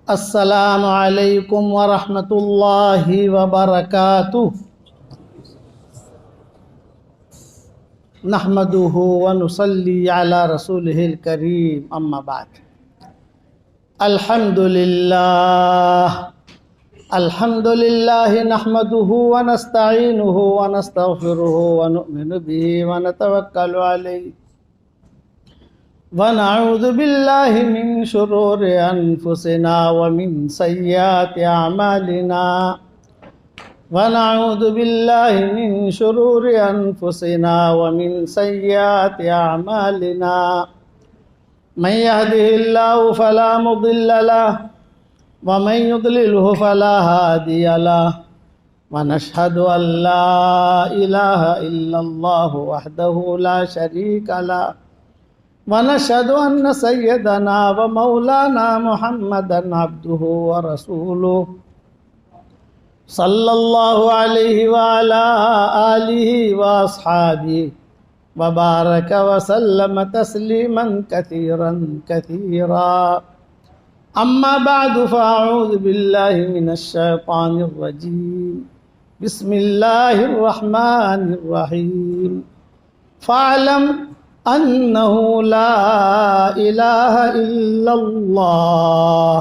السلام علیکم ورحمۃ اللہ وبرکاتہ نحمده ونصلی علی رسولہ الکریم اما بعد الحمد للہ نحمده ونستعینه ونستغفره ونؤمن به ونتوکل علیہ ونعوذ باللہ من شرور انفسنا ومن سیئات اعمالنا ونعوذ باللہ من شرور انفسنا ومن سیئات اعمالنا من يهده الله فلا مضل له ومن يضلله فلا هادي له ونشهد أن لا إله إلا الله وحده لا شريك له ونشهد أن سيدنا ومولانا محمدا عبده ورسوله صلى الله عليه وعلى آله وأصحابه وبارك وسلم تسليما كثيرا كثيرا أما بعد فأعوذ بالله من الشيطان الرجيم بسم الله الرحمن الرحيم فاعلم أنه لا إله إلا الله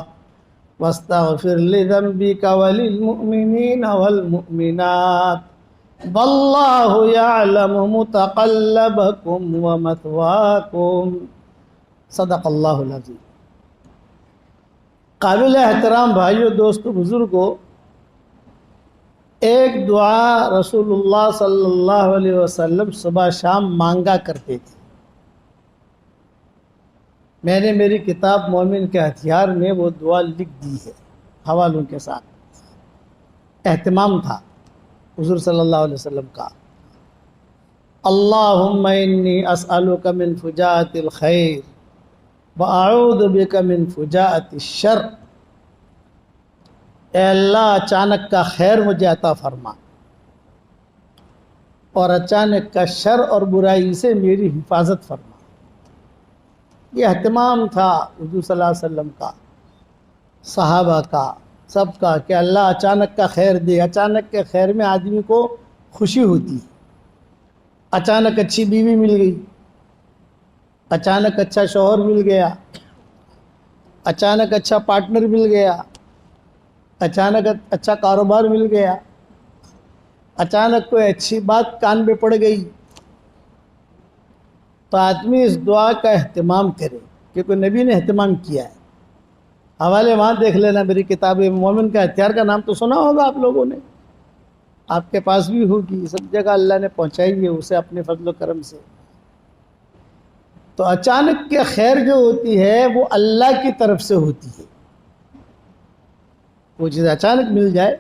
واستغفر لذنبك وللمؤمنين والمؤمنات والله يعلم متقلبكم ومثواكم صدق اللہ العظیم۔ قابل احترام بھائیو، دوستو، بزرگو، ایک دعا رسول اللہ صلی اللہ علیہ وسلم صبح شام مانگا کرتے تھے۔ میں نے میری کتاب مومن کے ہتھیار میں وہ دعا لکھ دی ہے حوالوں کے ساتھ۔ اہتمام تھا حضور صلی اللہ علیہ وسلم کا، اللہم انی اسألک من فجاءۃ الخیر واعوذ بک من فجاءۃ الشر۔ اے اللہ، اچانک کا خیر مجھے عطا فرما اور اچانک کا شر اور برائی سے میری حفاظت فرما۔ یہ اہتمام تھا حضور صلی اللہ علیہ وسلم کا، صحابہ کا، سب کا، کہ اللہ اچانک کا خیر دے۔ اچانک کے خیر میں آدمی کو خوشی ہوتی ہے۔ اچانک اچھی بیوی مل گئی، اچانک اچھا شوہر مل گیا، اچانک اچھا پارٹنر مل گیا، اچانک اچھا کاروبار مل گیا، اچانک کوئی اچھی بات کان میں پڑ گئی، تو آدمی اس دعا کا اہتمام کرے، کیونکہ نبی نے اہتمام کیا ہے۔ حوالے وہاں دیکھ لینا، میری کتاب مومن کا ہتھیار کا نام تو سنا ہوگا آپ لوگوں نے، آپ کے پاس بھی ہوگی، سب جگہ اللہ نے پہنچائی ہے اسے اپنے فضل و کرم سے۔ تو اچانک کے خیر جو ہوتی ہے وہ اللہ کی طرف سے ہوتی ہے۔ وہ چیز اچانک مل جائے،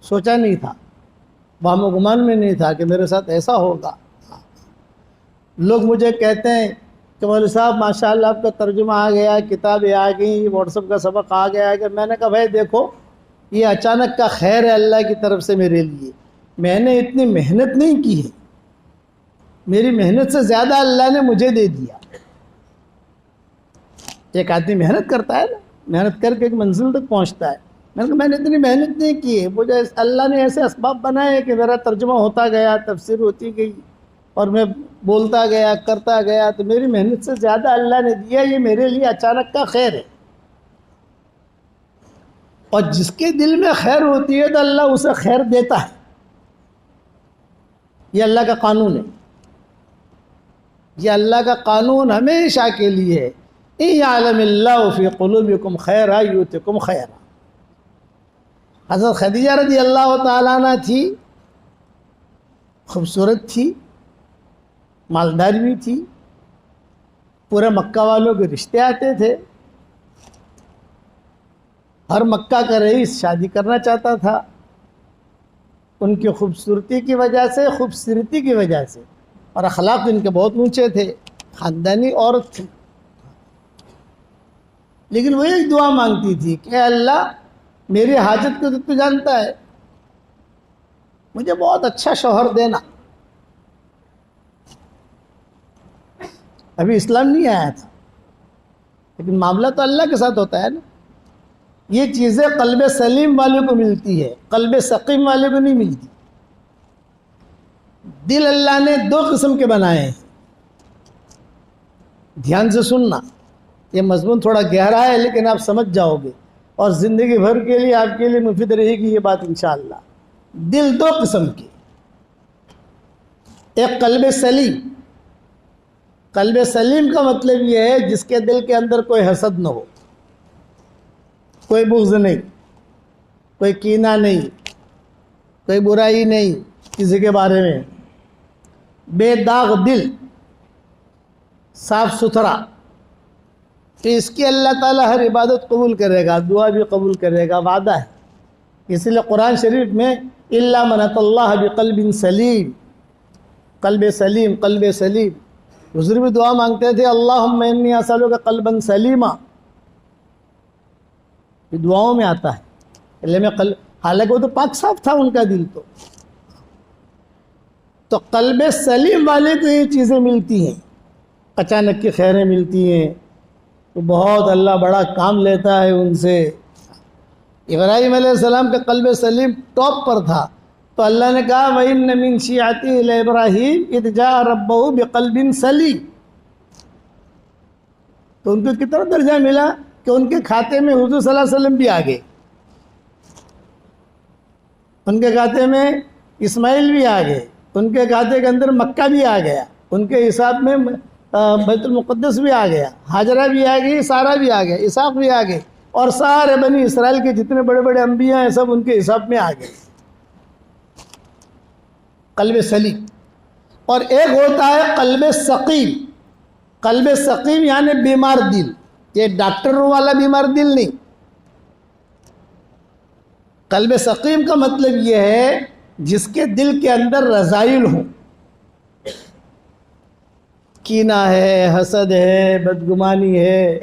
سوچا نہیں تھا، وہم و گمان میں نہیں تھا کہ میرے ساتھ ایسا ہوگا۔ لوگ مجھے کہتے ہیں کہ مولوی صاحب ماشاءاللہ آپ کا ترجمہ آ گیا، کتابیں آ گئیں، واٹس ایپ کا سبق آ گیا ہے، کہ میں نے کہا بھائی دیکھو، یہ اچانک کا خیر ہے اللہ کی طرف سے میرے لیے۔ میں نے اتنی محنت نہیں کی ہے، میری محنت سے زیادہ اللہ نے مجھے دے دیا۔ ایک آدمی محنت کرتا ہے نا، محنت کر کے ایک منزل تک پہنچتا ہے۔ میں نے کہا میں نے اتنی محنت نہیں کی ہے، مجھے اللہ نے ایسے اسباب بنائے کہ میرا ترجمہ ہوتا گیا، تفسیر ہوتی گئی، اور میں بولتا گیا، کرتا گیا، تو میری محنت سے زیادہ اللہ نے دیا۔ یہ میرے لیے اچانک کا خیر ہے۔ اور جس کے دل میں خیر ہوتی ہے تو اللہ اسے خیر دیتا ہے۔ یہ اللہ کا قانون ہے، یہ اللہ کا قانون ہمیشہ کے لیے ہے۔ اِن یعلم اللہ فی قلوبکم خیرا یؤتکم خیرا۔ حضرت خدیجہ رضی اللہ تعالیٰ عنہ تھی، خوبصورت تھی، مالدار بھی تھی، پورے مکہ والوں کے رشتے آتے تھے، ہر مکہ کا رئیس شادی کرنا چاہتا تھا ان کی خوبصورتی کی وجہ سے، خوبصورتی کی وجہ سے، اور اخلاق ان کے بہت اونچے تھے، خاندانی عورت تھی۔ لیکن وہ ایک دعا مانگتی تھی کہ اے اللہ، میری حاجت کو تو جانتا ہے، مجھے بہت اچھا شوہر دینا۔ ابھی اسلام نہیں آیا تھا، لیکن معاملہ تو اللہ کے ساتھ ہوتا ہے نا۔ یہ چیزیں قلب سلیم والے کو ملتی ہے، قلب سقیم والے کو نہیں ملتی۔ دل اللہ نے دو قسم کے بنائے ہیں، دھیان سے سننا، یہ مضمون تھوڑا گہرا ہے لیکن آپ سمجھ جاؤ گے اور زندگی بھر کے لیے آپ کے لیے مفید رہے گی یہ بات انشاءاللہ۔ دل دو قسم کے، ایک قلب سلیم۔ قلب سلیم کا مطلب یہ ہے جس کے دل کے اندر کوئی حسد نہ ہو، کوئی بغض نہیں، کوئی کینہ نہیں، کوئی برائی نہیں کسی کے بارے میں، بے داغ دل، صاف ستھرا، تو اس کی اللہ تعالیٰ ہر عبادت قبول کرے گا، دعا بھی قبول کرے گا، وعدہ ہے۔ اس لیے قرآن شریف میں الا من اتى اللہ بقلب سلیم، قلب سلیم، قلب سلیم۔ حضور بھی دعا مانگتے تھے اللہم انی اسألک قلبا سلیما، یہ دعاؤں میں آتا ہے۔ اللہ میں حالانکہ وہ تو پاک صاف تھا ان کا دل، تو قلب سلیم والے کو یہ چیزیں ملتی ہیں، اچانک کی خیریں ملتی ہیں، تو بہت اللہ بڑا کام لیتا ہے ان سے۔ ابراہیم علیہ السلام کا قلب سلیم ٹاپ پر تھا، تو اللہ نے کہا وَإِنَّ مِن شِيعَتِهِ لِإِبْرَاهِيمَ إِذْ جَاءَ رَبَّهُ بِقَلْبٍ سَلِيمٍ۔ تو ان کو کتنا درجہ ملا کہ ان کے کھاتے میں حضور صلی اللہ علیہ وسلم بھی آ گئے، ان کے کھاتے میں اسماعیل بھی آ گئے، ان کے کھاتے کے اندر مکہ بھی آ گیا، ان کے حساب میں بیت المقدس بھی آ گیا، ہاجرہ بھی آ گئی، سارہ بھی آ گیا، اسحاق بھی آ گئے، اور سارے بنی اسرائیل کے جتنے بڑے بڑے انبیاء ہیں سب ان کے حساب میں آ گئے۔ قلب سلیم۔ اور ایک ہوتا ہے قلب سقیم۔ قلب سقیم یعنی بیمار دل، یہ ڈاکٹروں والا بیمار دل نہیں۔ قلب سقیم کا مطلب یہ ہے جس کے دل کے اندر رذائل ہوں، کینہ ہے، حسد ہے، بدگمانی ہے،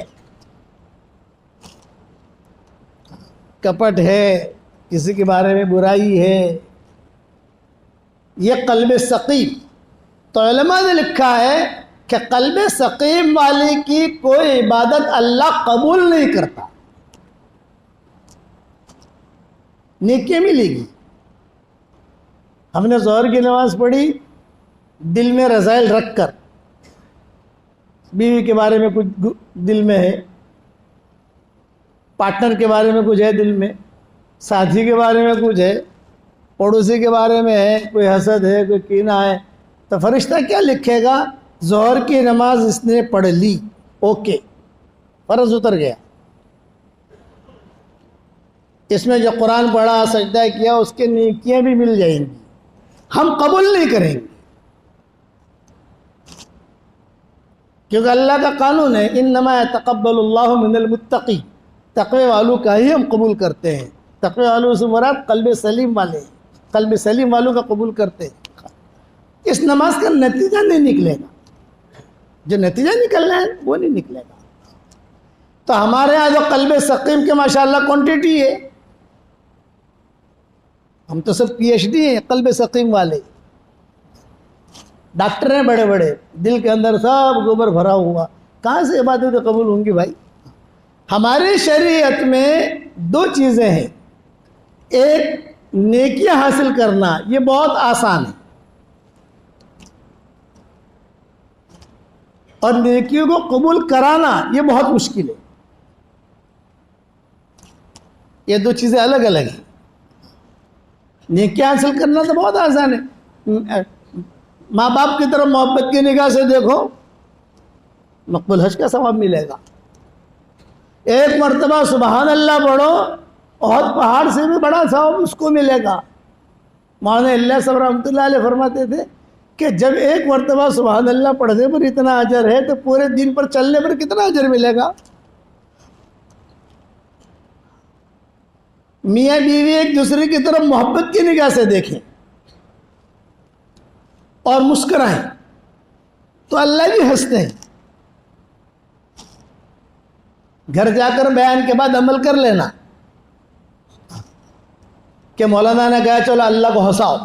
کپٹ ہے، کسی کے بارے میں برائی ہے، یہ قلب سقیم۔ تو علماء نے لکھا ہے کہ قلب سقیم والے کی کوئی عبادت اللہ قبول نہیں کرتا، نیکی ملے گی۔ ہم نے ظہر کی نماز پڑھی دل میں رذائل رکھ کر، بیوی کے بارے میں کچھ دل میں ہے، پارٹنر کے بارے میں کچھ ہے دل میں، ساتھی کے بارے میں کچھ ہے، پڑوسی کے بارے میں ہے، کوئی حسد ہے، کوئی کینہ ہے، تو فرشتہ کیا لکھے گا؟ ظہر کی نماز اس نے پڑھ لی، اوکے، فرض اتر گیا۔ اس میں جو قرآن پڑھا، سجدہ کیا، اس کے نیکیاں بھی مل جائیں گی، ہم قبول نہیں کریں گے، کیونکہ اللہ کا قانون ہے انما يتقبل اللہ من المتقین، تقوی والوں کا ہی ہم قبول کرتے ہیں۔ تقوی والوں سے مراد قلب سلیم والے ہیں، قلب سلیم والوں کا قبول کرتے ہیں۔ اس نماز کا نتیجہ نہیں نکلے گا، جو نتیجہ نکلنا ہے وہ نہیں نکلے گا۔ تو ہمارے یہاں جو قلب سقیم کے ماشاءاللہ کوانٹیٹی ہے، ہم تو سب پی ایچ ڈی ہیں قلب سقیم والے، ڈاکٹر ہیں بڑے بڑے، دل کے اندر سب گوبر بھرا ہوا، کہاں سے عبادتیں قبول ہوں گی بھائی؟ ہماری شریعت میں دو چیزیں ہیں، ایک نیکیاں حاصل کرنا، یہ بہت آسان ہے، اور نیکیوں کو قبول کرانا یہ بہت مشکل ہے۔ یہ دو چیزیں الگ الگ ہیں۔ نیکیاں حاصل کرنا تو بہت آسان ہے، ماں باپ کی طرف محبت کی نگاہ سے دیکھو، مقبول حج کا ثواب ملے گا۔ ایک مرتبہ سبحان اللہ پڑھو، احد پہاڑ سے بھی بڑا ثواب اس کو ملے گا۔ مولانا اللہ صاحب رحمۃ اللہ علیہ فرماتے تھے کہ جب ایک مرتبہ سبحان اللہ پڑھنے پر اتنا اجر ہے تو پورے دن پر چلنے پر کتنا اجر ملے گا؟ میاں بیوی ایک دوسرے کی طرف محبت کی نگاہ سے دیکھیں اور مسکرائیں تو اللہ بھی ہنستے ہیں۔ گھر جا کر بیان کے بعد عمل کر لینا کہ مولانا نے کہا چلو اللہ کو ہنساؤ،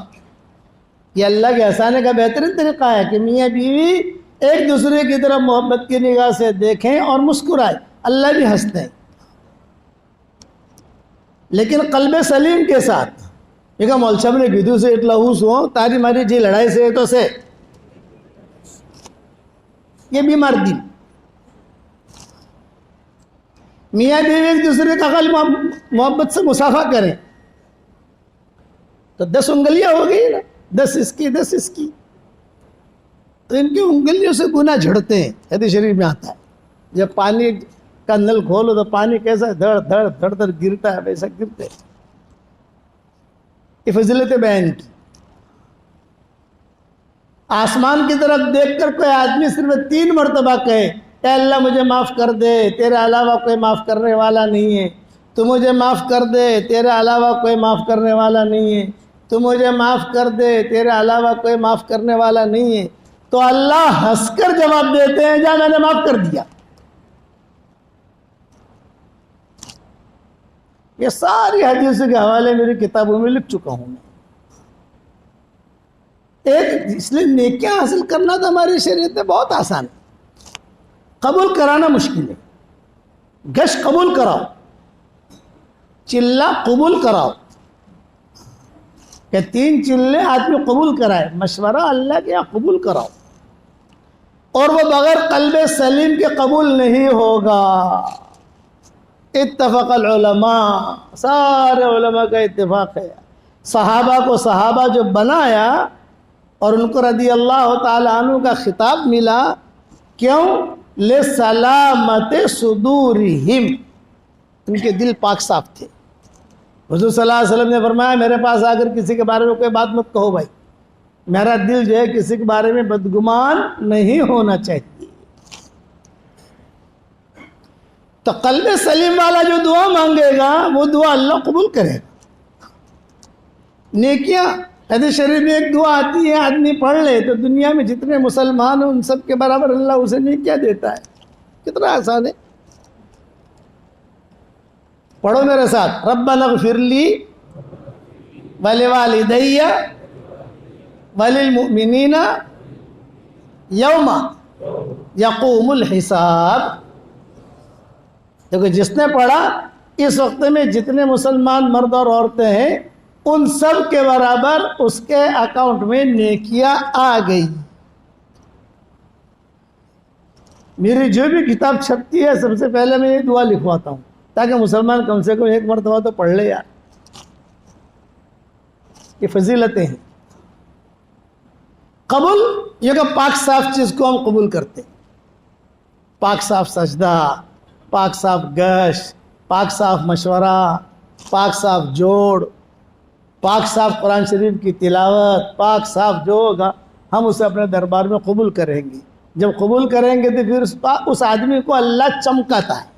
یہ اللہ کے ہنسانے کا بہترین طریقہ ہے کہ میاں بیوی ایک دوسرے کی طرف محبت کی نگاہ سے دیکھیں اور مسکرائیں، اللہ بھی ہنستے ہیں۔ لیکن قلب سلیم کے ساتھ یہ کہ مول صاحب نے کیدھوں سے اٹلا ہوس ہو تاری ماری جی لڑائی سے تو سے یہ بیمار دل میاں بیوی ایک دوسرے کا خالی محبت سے مصافحہ کریں تو 10 انگلیاں ہو گئی نا، 10 اس کی 10 اس کی، تو ان کی انگلیوں سے گناہ جھڑتے ہیں۔ حدیث شریف میں آتا ہے جب پانی کا نل کھولو تو پانی کیسا دھڑ دھڑ دھڑ دھڑ گرتا ہے، ویسا گرتے ہیں۔ یہ فضیلت بیان کی۔ آسمان کی طرف دیکھ کر کوئی آدمی صرف 3 مرتبہ کہے اے اللہ مجھے معاف کر دے، تیرے علاوہ کوئی معاف کرنے والا نہیں ہے، تو مجھے معاف کر دے، تیرے علاوہ کوئی معاف کرنے والا نہیں ہے، تو مجھے معاف کر دے، تیرے علاوہ کوئی معاف کرنے والا نہیں ہے، تو اللہ ہنس کر جواب دیتے ہیں جا میں نے معاف کر دیا۔ یہ ساری حدیثوں کے حوالے میری کتابوں میں لکھ چکا ہوں میں۔ اس لیے نیکیاں حاصل کرنا تو ہماری شریعت میں بہت آسان ہے، قبول کرانا مشکل ہے۔ گش قبول کراؤ، چلہ قبول کراؤ، کہ 3 چلے آدمی قبول کرائے، مشورہ اللہ کے یہاں قبول کراؤ، اور وہ بغیر قلب سلیم کے قبول نہیں ہوگا۔ اتفق العلماء، سارے علماء کا اتفاق ہے۔ صحابہ کو صحابہ جو بنایا اور ان کو رضی اللہ تعالی عنہ کا خطاب ملا، کیوں؟ لسلامت صدورہم، ان کے دل پاک صاف تھے۔ حضور صلی اللہ علیہ وسلم نے فرمایا میرے پاس آ کر کسی کے بارے میں کوئی بات مت کہو بھائی، میرا دل جو ہے کسی کے بارے میں بدگمان نہیں ہونا چاہیے۔ تو قلب سلیم والا جو دعا مانگے گا وہ دعا اللہ قبول کرے گا۔ نیکیاں، حدیث شریف میں ایک دعا آتی ہے، آدمی پڑھ لے تو دنیا میں جتنے مسلمان ہیں ان سب کے برابر اللہ اسے نیکیاں دیتا ہے۔ کتنا آسان ہے، پڑھو میرے ساتھ، ربنا اغفر لی ولوالدی وللمؤمنین یوم یقوم الحساب۔ دیکھو جس نے پڑھا، اس وقت میں جتنے مسلمان مرد اور عورتیں ہیں ان سب کے برابر اس کے اکاؤنٹ میں نیکیاں آ گئی۔ میری جو بھی کتاب چھپتی ہے سب سے پہلے میں یہ دعا لکھواتا ہوں تاکہ مسلمان کم سے کم ایک مرتبہ تو پڑھ لے یار۔ یہ فضیلتیں ہیں۔ قبول، یہ کہ پاک صاف چیز کو ہم قبول کرتے ہیں، پاک صاف سجدہ، پاک صاف گشت، پاک صاف مشورہ، پاک صاف جوڑ، پاک صاف قرآن شریف کی تلاوت، پاک صاف جو ہوگا ہم اسے اپنے دربار میں قبول کریں گے۔ جب قبول کریں گے تو پھر اس آدمی کو اللہ چمکاتا ہے۔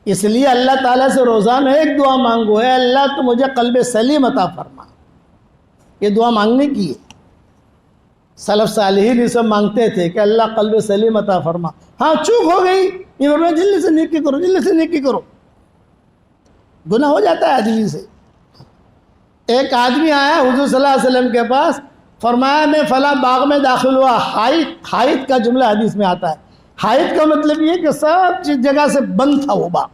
اس لیے اللہ تعالیٰ سے روزانہ ایک دعا مانگو، اے اللہ تو مجھے قلب سلیم عطا فرما۔ یہ دعا مانگنے کی ہے۔ سلف صالحین یہ سب مانگتے تھے کہ اللہ قلب سلیم عطا فرما۔ ہاں چوک ہو گئی، یہ فرمایا جلدی سے نیکی کرو، جلدی سے نیکی کرو۔ گناہ ہو جاتا ہے آدمی سے۔ ایک آدمی آیا حضور صلی اللہ علیہ وسلم کے پاس، فرمایا میں فلاں باغ میں داخل ہوا۔ حائط کا جملہ حدیث میں آتا ہے۔ حائط کا مطلب یہ کہ سب چیز جگہ سے بند تھا وہ باغ،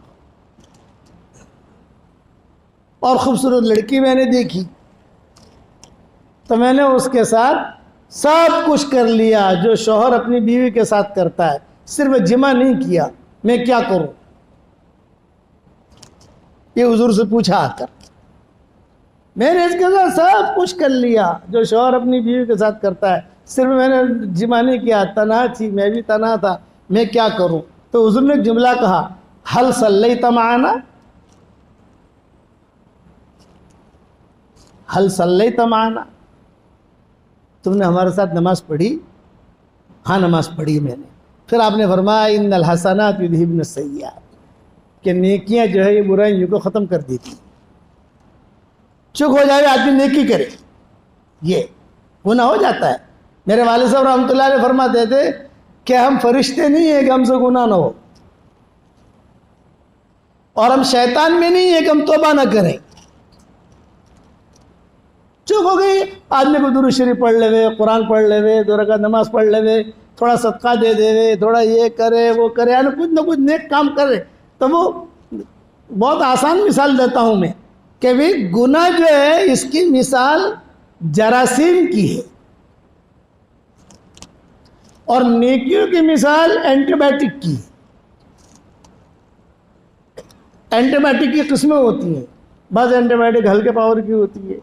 اور خوبصورت لڑکی میں نے دیکھی تو میں نے اس کے ساتھ سب کچھ کر لیا جو شوہر اپنی بیوی کے ساتھ کرتا ہے، صرف جمع نہیں کیا، میں کیا کروں؟ یہ حضور سے پوچھا آ کر۔ میں نے اس کے ساتھ سب کچھ کر لیا جو شوہر اپنی بیوی کے ساتھ کرتا ہے، صرف میں نے جمع نہیں کیا، تنہا تھی، میں بھی تنہا تھا، میں کیا کروں؟ تو حضور نے ایک جملہ کہا، حل صلیت معنا، حل صلیت معنا، تم نے ہمارے ساتھ نماز پڑھی؟ ہاں نماز پڑھی میں نے۔ پھر آپ نے فرمایا ان الحسنات یذہبن السیئات، کہ نیکیاں جو ہے یہ برائیوں کو ختم کر دیتی۔ چک ہو جائے آدمی نیکی کرے، یہ گناہ ہو جاتا ہے۔ میرے والد صاحب رحمۃ اللہ علیہ فرماتے تھے کہ ہم فرشتے نہیں ہیں کہ ہم سے گناہ نہ ہو، اور ہم شیطان میں نہیں ہیں کہ ہم توبہ نہ کریں۔ چک ہو گئی، آدمی کو درود شریف پڑھ لے، قرآن پڑھ لے، 2 رکعت نماز پڑھ لے، تھوڑا صدقہ دے دے، تھوڑا یہ کرے وہ کرے، یعنی کچھ نہ کچھ نیک کام کرے، تو وہ بہت آسان مثال دیتا ہوں میں کہ بھی گناہ جو ہے اس کی مثال جراثیم کی ہے اور نیکیوں کی مثال اینٹی بائیوٹک کی ہے. اینٹی بائیوٹک کی قسمیں ہوتی ہیں. بعض اینٹی بائیوٹک ہلکے پاور کی ہوتی ہے,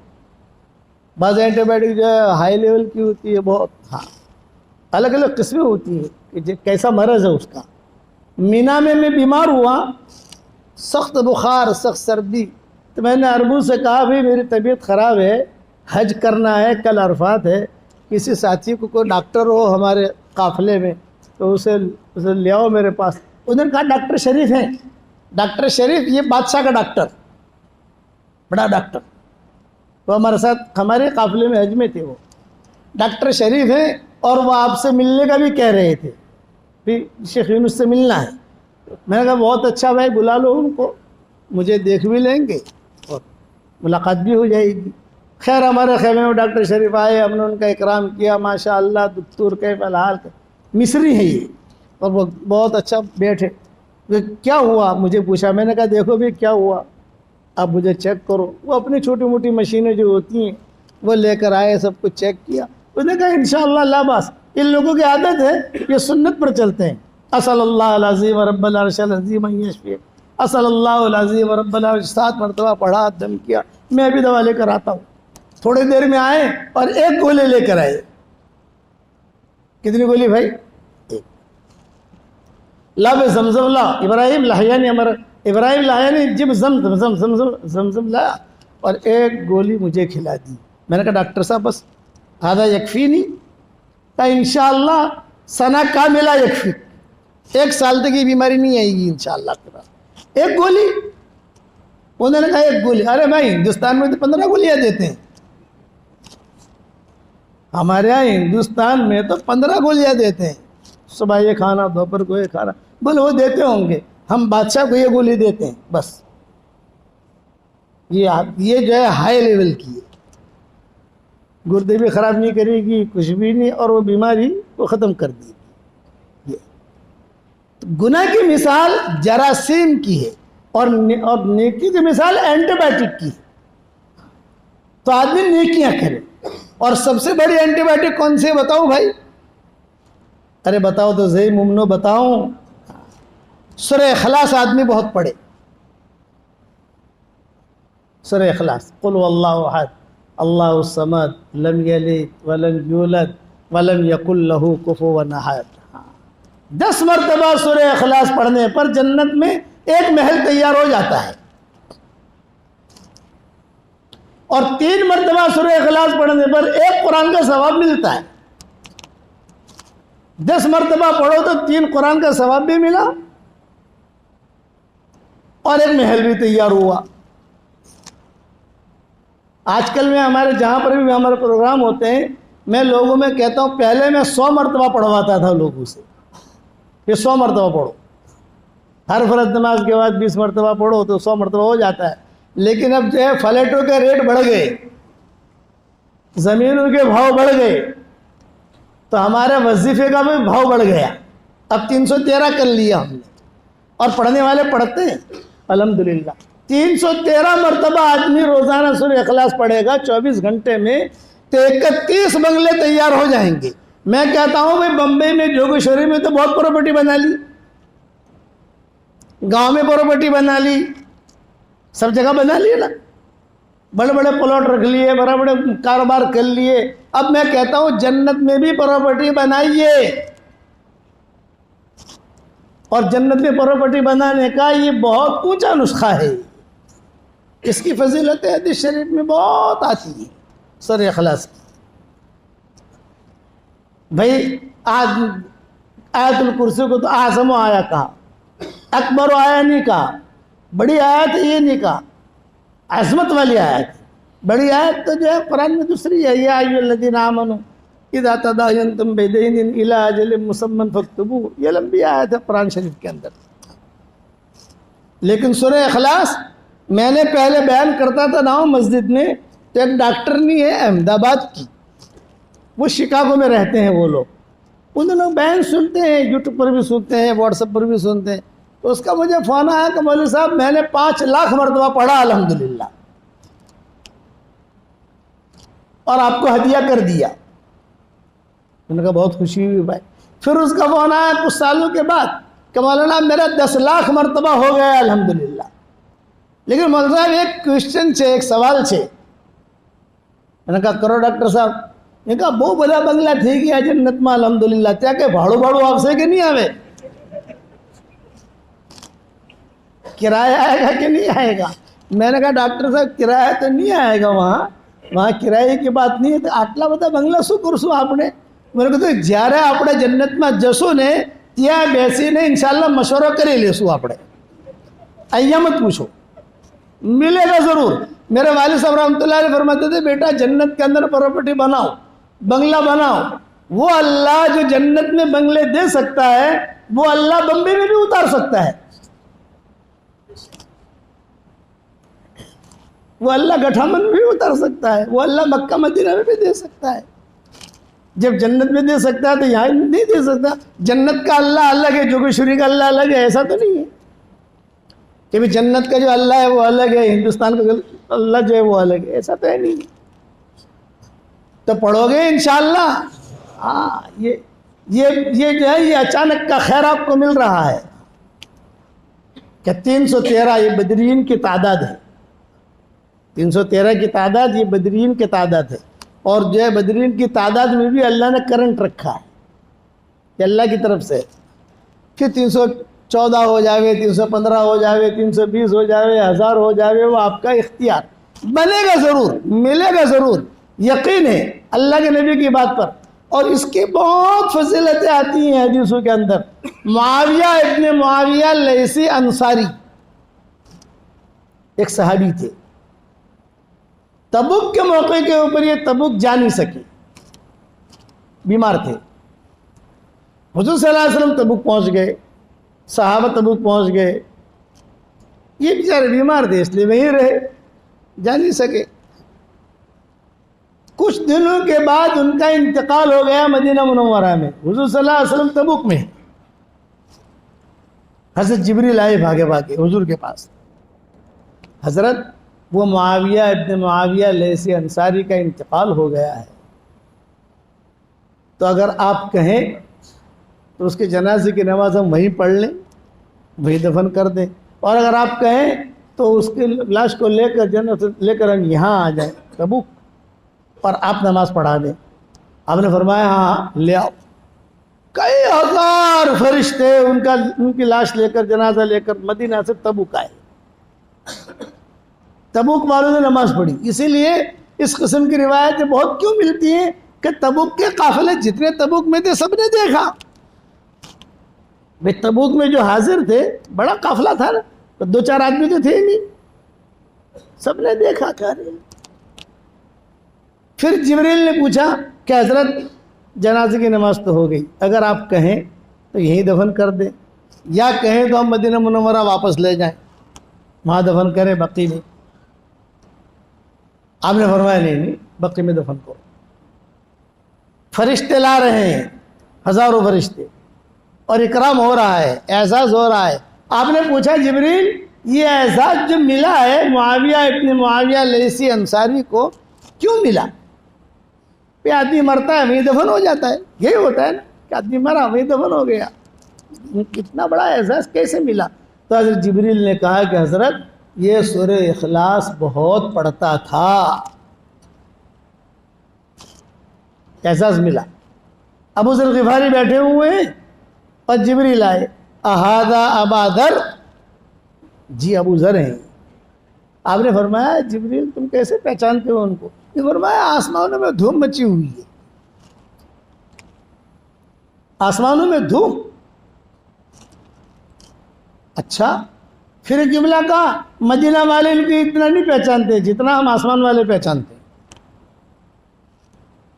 بعض اینٹی بائیوٹک جو ہے ہائی لیول کی ہوتی ہے. بہت ہاں الگ الگ قسمیں ہوتی ہیں کہ کیسا مرض ہے اس کا. مینا میں بیمار ہوا, سخت بخار, سخت سردی, تو میں نے عربوں سے کہا بھائی میری طبیعت خراب ہے, حج کرنا ہے, کل عرفات ہے, کسی ساتھی کو کوئی ڈاکٹر ہو ہمارے قافلے میں تو اسے لے آؤ میرے پاس. انہوں نے کہا ڈاکٹر شریف ہیں. ڈاکٹر شریف یہ بادشاہ کا ڈاکٹر, بڑا ڈاکٹر, وہ ہمارے ساتھ ہمارے قافلے میں حج میں تھے. وہ ڈاکٹر شریف ہیں اور وہ آپ سے ملنے کا بھی کہہ رہے تھے, پھر شیخ یونس سے ملنا ہے. میں نے کہا بہت اچھا بھائی, بلا لو ان کو, مجھے دیکھ بھی لیں گے اور ملاقات بھی ہو جائے گی. خیر ہمارے خیمے میں ڈاکٹر شریف آئے, ہم نے ان کا اکرام کیا. ماشاء اللہ دکتور کیف الحال, مصری ہے یہ, اور وہ بہت اچھا بیٹھے. کیا ہوا مجھے پوچھا. میں نے کہا دیکھو بھی کیا ہوا, آپ مجھے چیک کرو. وہ اپنی چھوٹی موٹی مشینیں جو ہوتی ہیں وہ لے کر آئے, سب کچھ چیک کیا. اس نے کہا انشاءاللہ لا باس. ان لوگوں کی عادت ہے یہ سنت پر چلتے ہیں. اصل اللہ العظیم رب العرش العظیم ان یشفی, اصل اللہ العظیم رب العرش 7 مرتبہ پڑھا, دم کیا. میں بھی دوا لے کر آتا ہوں. تھوڑی دیر میں آئے اور ایک گولی لے کر آئے. کتنی گولی بھائی؟ ایک. لا بے زمزم لا, ابراہیم لاہیانی, ہمارا ابراہیم لاہیانی جب زمزم لایا اور ایک گولی مجھے کھلا دی. میں نے کہا ڈاکٹر صاحب بس آدھا یکفی نہیں؟ کہا انشاءاللہ سنہ کاملہ یکفی, 1 سال تک یہ بیماری نہیں آئے گی انشاءاللہ کے بعد. ایک گولی. انہوں نے کہا ایک گولی. ارے بھائی ہندوستان میں تو 15 گولیاں دیتے ہیں. ہمارے یہاں ہندوستان میں تو 15 گولیاں دیتے ہیں, صبح یہ کھانا, دوپہر کو یہ کھانا. بولے وہ دیتے ہوں گے, ہم بادشاہ کو یہ گولی دیتے ہیں بس. یہ جو ہے ہائی لیول کی ہے, گردے بھی خراب نہیں کرے گی, کچھ بھی نہیں, اور وہ بیماری کو ختم کر دے گی. گناہ کی مثال جراثیم کی ہے اور نیکی کی مثال اینٹی بائیوٹک کی ہے. تو آدمی نیکیاں کرے. اور سب سے بڑی اینٹی بائیوٹک کون سی ہے بتاؤ بھائی؟ ارے بتاؤ تو صحیح, ممنو بتاؤں. سورہ اخلاص آدمی بہت پڑھے. سورہ اخلاص, قل واللہ احد اللہ الصمد لم یلد ولم یولد ولم یکن لہ کفوا احد. 10 مرتبہ سورہ اخلاص پڑھنے پر جنت میں ایک محل تیار ہو جاتا ہے, اور 3 مرتبہ سورہ اخلاص پڑھنے پر ایک قرآن کا ثواب ملتا ہے. 10 مرتبہ پڑھو تو 3 قرآن کا ثواب بھی ملا اور ایک محل بھی تیار ہوا. آج کل میں ہمارے جہاں پر بھی ہمارے پروگرام ہوتے ہیں, میں لوگوں میں کہتا ہوں پہلے میں 100 مرتبہ پڑھواتا تھا لوگوں سے, یہ 100 مرتبہ پڑھو. ہر فرض نماز کے بعد 20 مرتبہ پڑھو تو 100 مرتبہ ہو جاتا ہے. لیکن اب جو ہے فلیٹوں کے ریٹ بڑھ گئے, زمینوں کے بھاؤ بڑھ گئے, تو ہمارے وظیفے کا بھی بھاؤ بڑھ گیا. اب 313 کر لیا ہم نے, اور پڑھنے والے پڑھتے ہیں الحمدللہ. 313 مرتبہ آدمی روزانہ سورہ اخلاص پڑھے گا 24 گھنٹے میں, تو 31 بنگلے تیار ہو جائیں گے. میں کہتا ہوں بھائی بمبئی میں جوگیشوری میں تو بہت پراپرٹی بنا لی, گاؤں میں پراپرٹی بنا لی, سب جگہ بنا لیے نا, بڑے بڑے پلاٹ رکھ لیے, بڑے بڑے کاروبار کر لیے. اب میں کہتا ہوں جنت میں بھی پراپرٹی بنائیے, اور جنت میں پراپرٹی بنانے کا یہ بہت اونچا نسخہ ہے. اس کی فضیلت حدیث شریف میں بہت آتی ہے سورہ اخلاص کی. بھائی آیت الکرسی کو تو اعظم آیا کہا, اکبر آیا نہیں کہا, بڑی آیت ہے یہ نہیں کہا, عظمت والی آیت. بڑی آیت تو جو ہے قرآن میں دوسری ہے, یا ایھا الذین آمنوا اذا تداینتم بدین الی اجل مسمى فاکتبوہ. یہ لمبی آیت ہے قرآن شریف کے اندر. لیکن سورہ اخلاص میں نے پہلے بیان کرتا تھا نا مسجد میں, تو ایک ڈاکٹر نہیں ہے احمد آباد کی, وہ شکاگو میں رہتے ہیں وہ لوگ. ان لوگ بیان سنتے ہیں, یوٹیوب پر بھی سنتے ہیں, واٹس ایپ پر بھی سنتے ہیں. تو اس کا مجھے فون آیا کہ مولوی صاحب میں نے 5 لاکھ مرتبہ پڑھا الحمدللہ اور آپ کو ہدیہ کر دیا. میں نے کہا بہت خوشی ہوئی بھائی. پھر اس کا فون آیا کچھ سالوں کے بعد کہ مولانا میرا 10 لاکھ مرتبہ ہو گیا الحمدللہ. لیکن مولانا صاحب ایک کوشچن છે, ایک سوال છે. میں نے کہا کرو ڈاکٹر صاحب. میں نے کہا બહુ બધા બંગલા થઈ ગયા જન્નતમાં અલ્હમ્દુલિલ્લાહ, ત્યાં કે ભાડું ભાડું આવશે કે નહીં આવે, کرایہ آئے گا کہ نہیں آئے گا. میں نے کہا ڈاکٹر صاحب کرایہ تو نہیں آئے گا, وہاں کرایے کی بات نہیں ہے. તો આટલા બધા બંગલા શું કરશું આપણે. મેં કીધું જ્યારે આપણે જન્નતમાં જશું ને ત્યાં બેસીને ઇન્શાલ્લાહ મશવરો કરી લેશું આપણે, અહીંયા મત પૂછો, ملے گا ضرور. میرے والد صاحب رحمۃ اللہ علیہ فرماتے تھے بیٹا جنت کے اندر پراپرٹی بناؤ, بنگلہ بناؤ. وہ اللہ جو جنت میں بنگلے دے سکتا ہے وہ اللہ بمبئی میں بھی اتار سکتا ہے, وہ اللہ گٹھامن میں بھی اتار سکتا ہے, وہ اللہ مکہ مدینہ میں بھی دے سکتا ہے. جب جنت میں دے سکتا ہے تو یہاں نہیں دے سکتا. جنت کا اللہ الگ ہے, جوگیشوری کا اللہ الگ ہے, ایسا تو نہیں ہے کہ بھی جنت کا جو اللہ ہے وہ الگ ہے, ہندوستان کا اللہ جو ہے وہ الگ ہے, ایسا تو ہے نہیں. تو پڑھو گے انشاءاللہ. ہاں یہ جو ہے یہ اچانک کا خیر آپ کو مل رہا ہے کہ 313 یہ بدرین کی تعداد ہے. 313 کی تعداد یہ بدرین کی تعداد ہے. اور جو ہے بدرین کی تعداد میں بھی اللہ نے کرنٹ رکھا ہے کہ اللہ کی طرف سے کہ 314 ہو جاوے, 315 ہو جاوے, 320 ہو جاوے, 1000 ہو جاوے, وہ آپ کا اختیار. بنے گا ضرور, ملے گا ضرور, یقین ہے اللہ کے نبی کی بات پر. اور اس کی بہت فضیلتیں آتی ہیں حدیثوں کے اندر. معاویہ ابن معاویہ لیثی انصاری ایک صحابی تھے. تبوک کے موقع کے اوپر یہ تبوک جا نہیں سکے, بیمار تھے. حضور صلی اللہ علیہ وسلم تبوک پہنچ گئے, صحابہ تبوک پہنچ گئے. یہ بیچارے بیمار تھے اس لیے وہیں رہے, جا نہیں سکے. کچھ دنوں کے بعد ان کا انتقال ہو گیا مدینہ منورہ میں. حضور صلی اللہ علیہ وسلم تبوک میں, حضرت جبریل آئے بھاگے بھاگے حضور کے پاس. حضرت وہ معاویہ ابن معاویہ لیثی انصاری کا انتقال ہو گیا ہے, تو اگر آپ کہیں تو اس کے جنازے کی نماز ہم وہیں پڑھ لیں, وہیں دفن کر دیں. اور اگر آپ کہیں تو اس کی لاش کو لے کر جنت لے کر ہم یہاں آ جائیں تبوک اور آپ نماز پڑھا دیں. آپ نے فرمایا ہاں لے آؤ. کئی ہزار فرشتے ان کی لاش لے کر جنازہ لے کر مدینہ سے تبوک آئے. تبوک والوں نے نماز پڑھی. اسی لیے اس قسم کی روایتیں بہت کیوں ملتی ہیں کہ تبوک کے قافلے جتنے تبوک میں تھے سب نے دیکھا. بھائی تبوک میں جو حاضر تھے بڑا قافلہ تھا نا, تو 2-4 آدمی تو تھے ہی نہیں, سب نے دیکھا. کہہ رہے پھر جبریل نے پوچھا کہ حضرت جنازے کی نماز تو ہو گئی, اگر آپ کہیں تو یہیں دفن کر دیں, یا کہیں تو ہم مدینہ منورہ واپس لے جائیں, وہاں دفن کریں بقی میں. آپ نے فرمایا نہیں بقی میں دفن کرو. فرشتے لا رہے ہیں, ہزاروں فرشتے, اور اکرام ہو رہا ہے, اعزاز ہو رہا ہے. آپ نے پوچھا جبریل یہ اعزاز جو ملا ہے معاویہ ابن معاویہ لیثی انصاری کو کیوں ملا؟ پہ آدمی مرتا ہے وہیں دفن ہو جاتا ہے, یہی ہوتا ہے نا کہ آدمی مرا وہیں دفن ہو گیا, اتنا بڑا اعزاز کیسے ملا؟ تو حضرت جبریل نے کہا کہ حضرت یہ سورہ اخلاص بہت پڑھتا تھا, اعزاز ملا. ابو ذر غفاری بیٹھے ہوئے ہیں اور جبریل آئے, اہذا ابا ذر, جی ابو ذر ہیں. آپ نے فرمایا جبریل تم کیسے پہچانتے ہو ان کو؟ یہ فرمایا آسمانوں میں دھوم مچی ہوئی ہے, آسمانوں میں دھوم. اچھا پھر ایک جملہ کہا مدینہ والے ان کو اتنا نہیں پہچانتے جتنا ہم آسمان والے پہچانتے ہیں.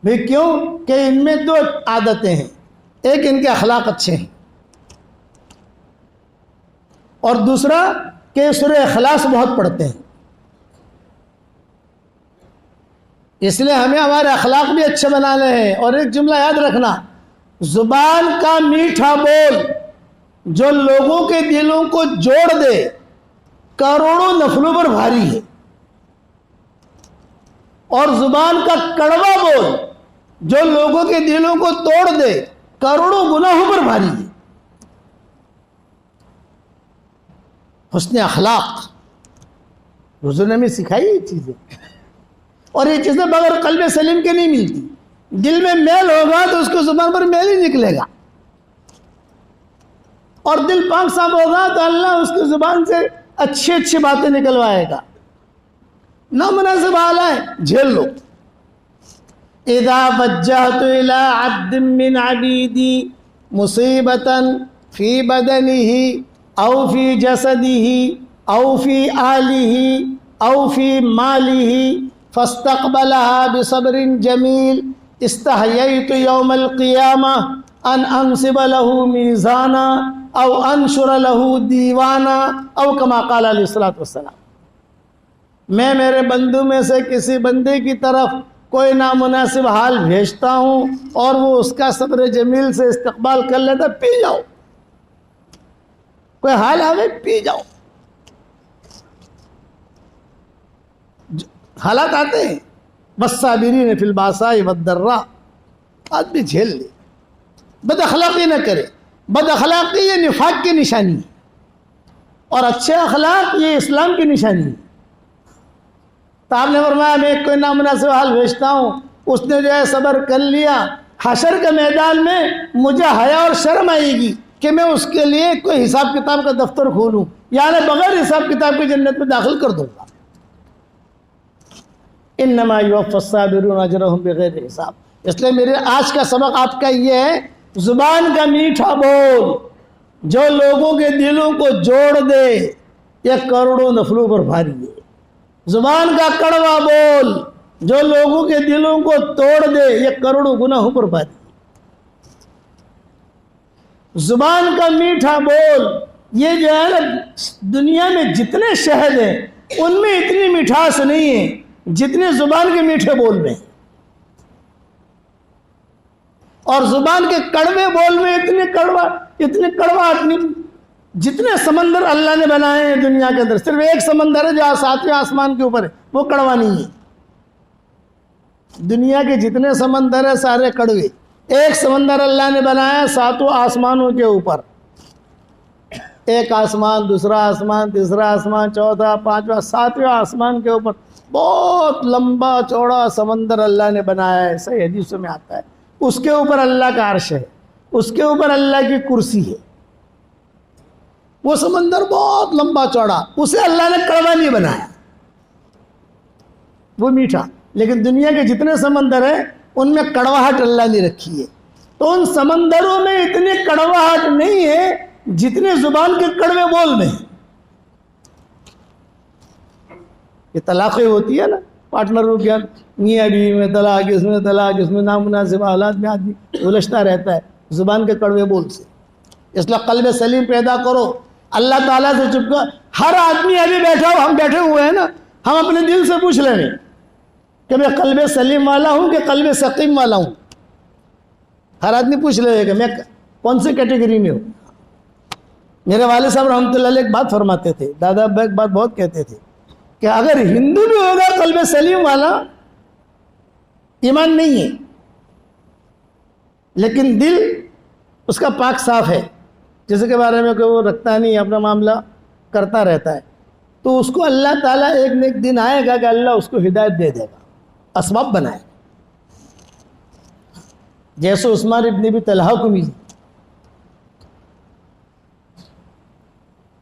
بھئی کیوں؟ کہ ان میں 2 عادتیں ہیں, ایک ان کے اخلاق اچھے ہیں, اور دوسرا کہ سورہ اخلاص بہت پڑھتے ہیں. اس لیے ہمیں ہمارے اخلاق بھی اچھے بنانے ہیں. اور ایک جملہ یاد رکھنا, زبان کا میٹھا بول جو لوگوں کے دلوں کو جوڑ دے کروڑوں نفلوں پر بھاری ہے، اور زبان کا کڑوا بول جو لوگوں کے دلوں کو توڑ دے کروڑوں گناہوں پر بھاری ہے۔ حسن اخلاق حضور نے ہمیں سکھائی یہ چیزیں، اور یہ چیزیں بغیر قلب سلیم کے نہیں ملتی۔ دل میں میل ہوگا تو اس کو زبان پر میل ہی نکلے گا، اور دل پاک صاف ہوگا تو اللہ اس کی زبان سے اچھی اچھی باتیں نکلوائے گا۔ نامناسب حال ہے جھیل لو۔ اذا وجہت الى عبد من عبیدی مصیبتا فی بدنہ او فی جسدہ او فی آلہ او فی مالہ فاستقبلها بصبر جمیل استحییت یوم القیامہ ان انصب له میزانا او انشر له دیوانا او کما قال علیہ الصلوۃ۔ میں میرے بندوں میں سے کسی بندے کی طرف کوئی نامناسب حال بھیجتا ہوں اور وہ اس کا صبر جمیل سے استقبال کر لیتا، پی جاؤ، کوئی حال آئے پی جاؤ۔ حالات آتے ہیں، والصابرین فی الباساء والضراء، آدمی جھیل لے، بد اخلاقی نہ کرے۔ بد اخلاقی یہ نفاق کی نشانی ہے، اور اچھے اخلاق یہ اسلام کی نشانی ہے۔ تو آپ نے فرمایا میں کوئی نامناسب حال بھیجتا ہوں، اس نے جو ہے صبر کر لیا، حشر کے میدان میں مجھے حیا اور شرم آئے گی کہ میں اس کے لیے کوئی حساب کتاب کا دفتر کھولوں، یعنی بغیر حساب کتاب کی جنت میں داخل کر دوں گا۔ انما یوفی الصابرون اجرہم بغیر حساب۔ اس لیے میرے آج کا سبق آپ کا یہ ہے، زبان کا میٹھا بول جو لوگوں کے دلوں کو جوڑ دے یہ کروڑوں نفلوں پر بھاری ہے۔ زبان کا کڑوا بول جو لوگوں کے دلوں کو توڑ دے یہ کروڑوں گناہوں پر بھاری ہے۔ زبان کا میٹھا بول یہ جو ہے نا، دنیا میں جتنے شہد ہیں ان میں اتنی مٹھاس نہیں ہے جتنے زبان کے میٹھے بول میں، اور زبان کے کڑوے بول میں اتنے کڑوا جتنے سمندر اللہ نے بنائے ہیں دنیا کے اندر، صرف ایک سمندر ہے جو ساتویں آسمان کے اوپر ہے، وہ کڑوا نہیں ہے۔ دنیا کے جتنے سمندر ہیں سارے کڑوے، ایک سمندر اللہ نے بنایا ساتوں آسمانوں کے اوپر، ایک آسمان، دوسرا آسمان، تیسرا آسمان، چوتھا، پانچواں، ساتویں آسمان کے اوپر بہت لمبا چوڑا سمندر اللہ نے بنایا ہے، صحیح حدیثوں میں آتا ہے۔ اس کے اوپر اللہ کا عرش ہے، اس کے اوپر اللہ کی کرسی ہے۔ وہ سمندر بہت لمبا چوڑا، اسے اللہ نے کڑوا نہیں بنایا، وہ میٹھا۔ لیکن دنیا کے جتنے سمندر ہیں ان میں کڑواہٹ اللہ نے رکھی ہے، تو ان سمندروں میں اتنی کڑواہٹ نہیں ہے جتنے زبان کے کڑوے بول میں۔ یہ طلاقیں ہوتی ہے نا پارٹنروں کے میاں بیوی میں طلاق، اس میں نامناسب حالات میں آدمی الجھتا رہتا ہے زبان کے کڑوے بول سے۔ اس لیے قلب سلیم پیدا کرو، اللہ تعالیٰ سے چپ کر۔ ہر آدمی ابھی بیٹھا ہو، ہم بیٹھے ہوئے ہیں نا، ہم اپنے دل سے پوچھ لیں کہ میں قلب سلیم والا ہوں کہ قلب سقیم والا ہوں۔ ہر آدمی پوچھ لے کہ میں کون سی کیٹیگری میں ہوں۔ میرے والد صاحب رحمۃ اللہ علیہ ایک بات فرماتے تھے، دادا ابا ایک بات بہت کہتے تھے کہ اگر ہندو بھی ہوگا قلب سلیم والا، ایمان نہیں ہے لیکن دل اس کا پاک صاف ہے، جیسے کے بارے میں کہ وہ رکھتا نہیں، اپنا معاملہ کرتا رہتا ہے، تو اس کو اللہ تعالیٰ ایک نہ ایک دن آئے گا کہ اللہ اس کو ہدایت دے دے گا، اسباب بنائے، جیسے عثمان ابن ابی طلحہ کو ملی،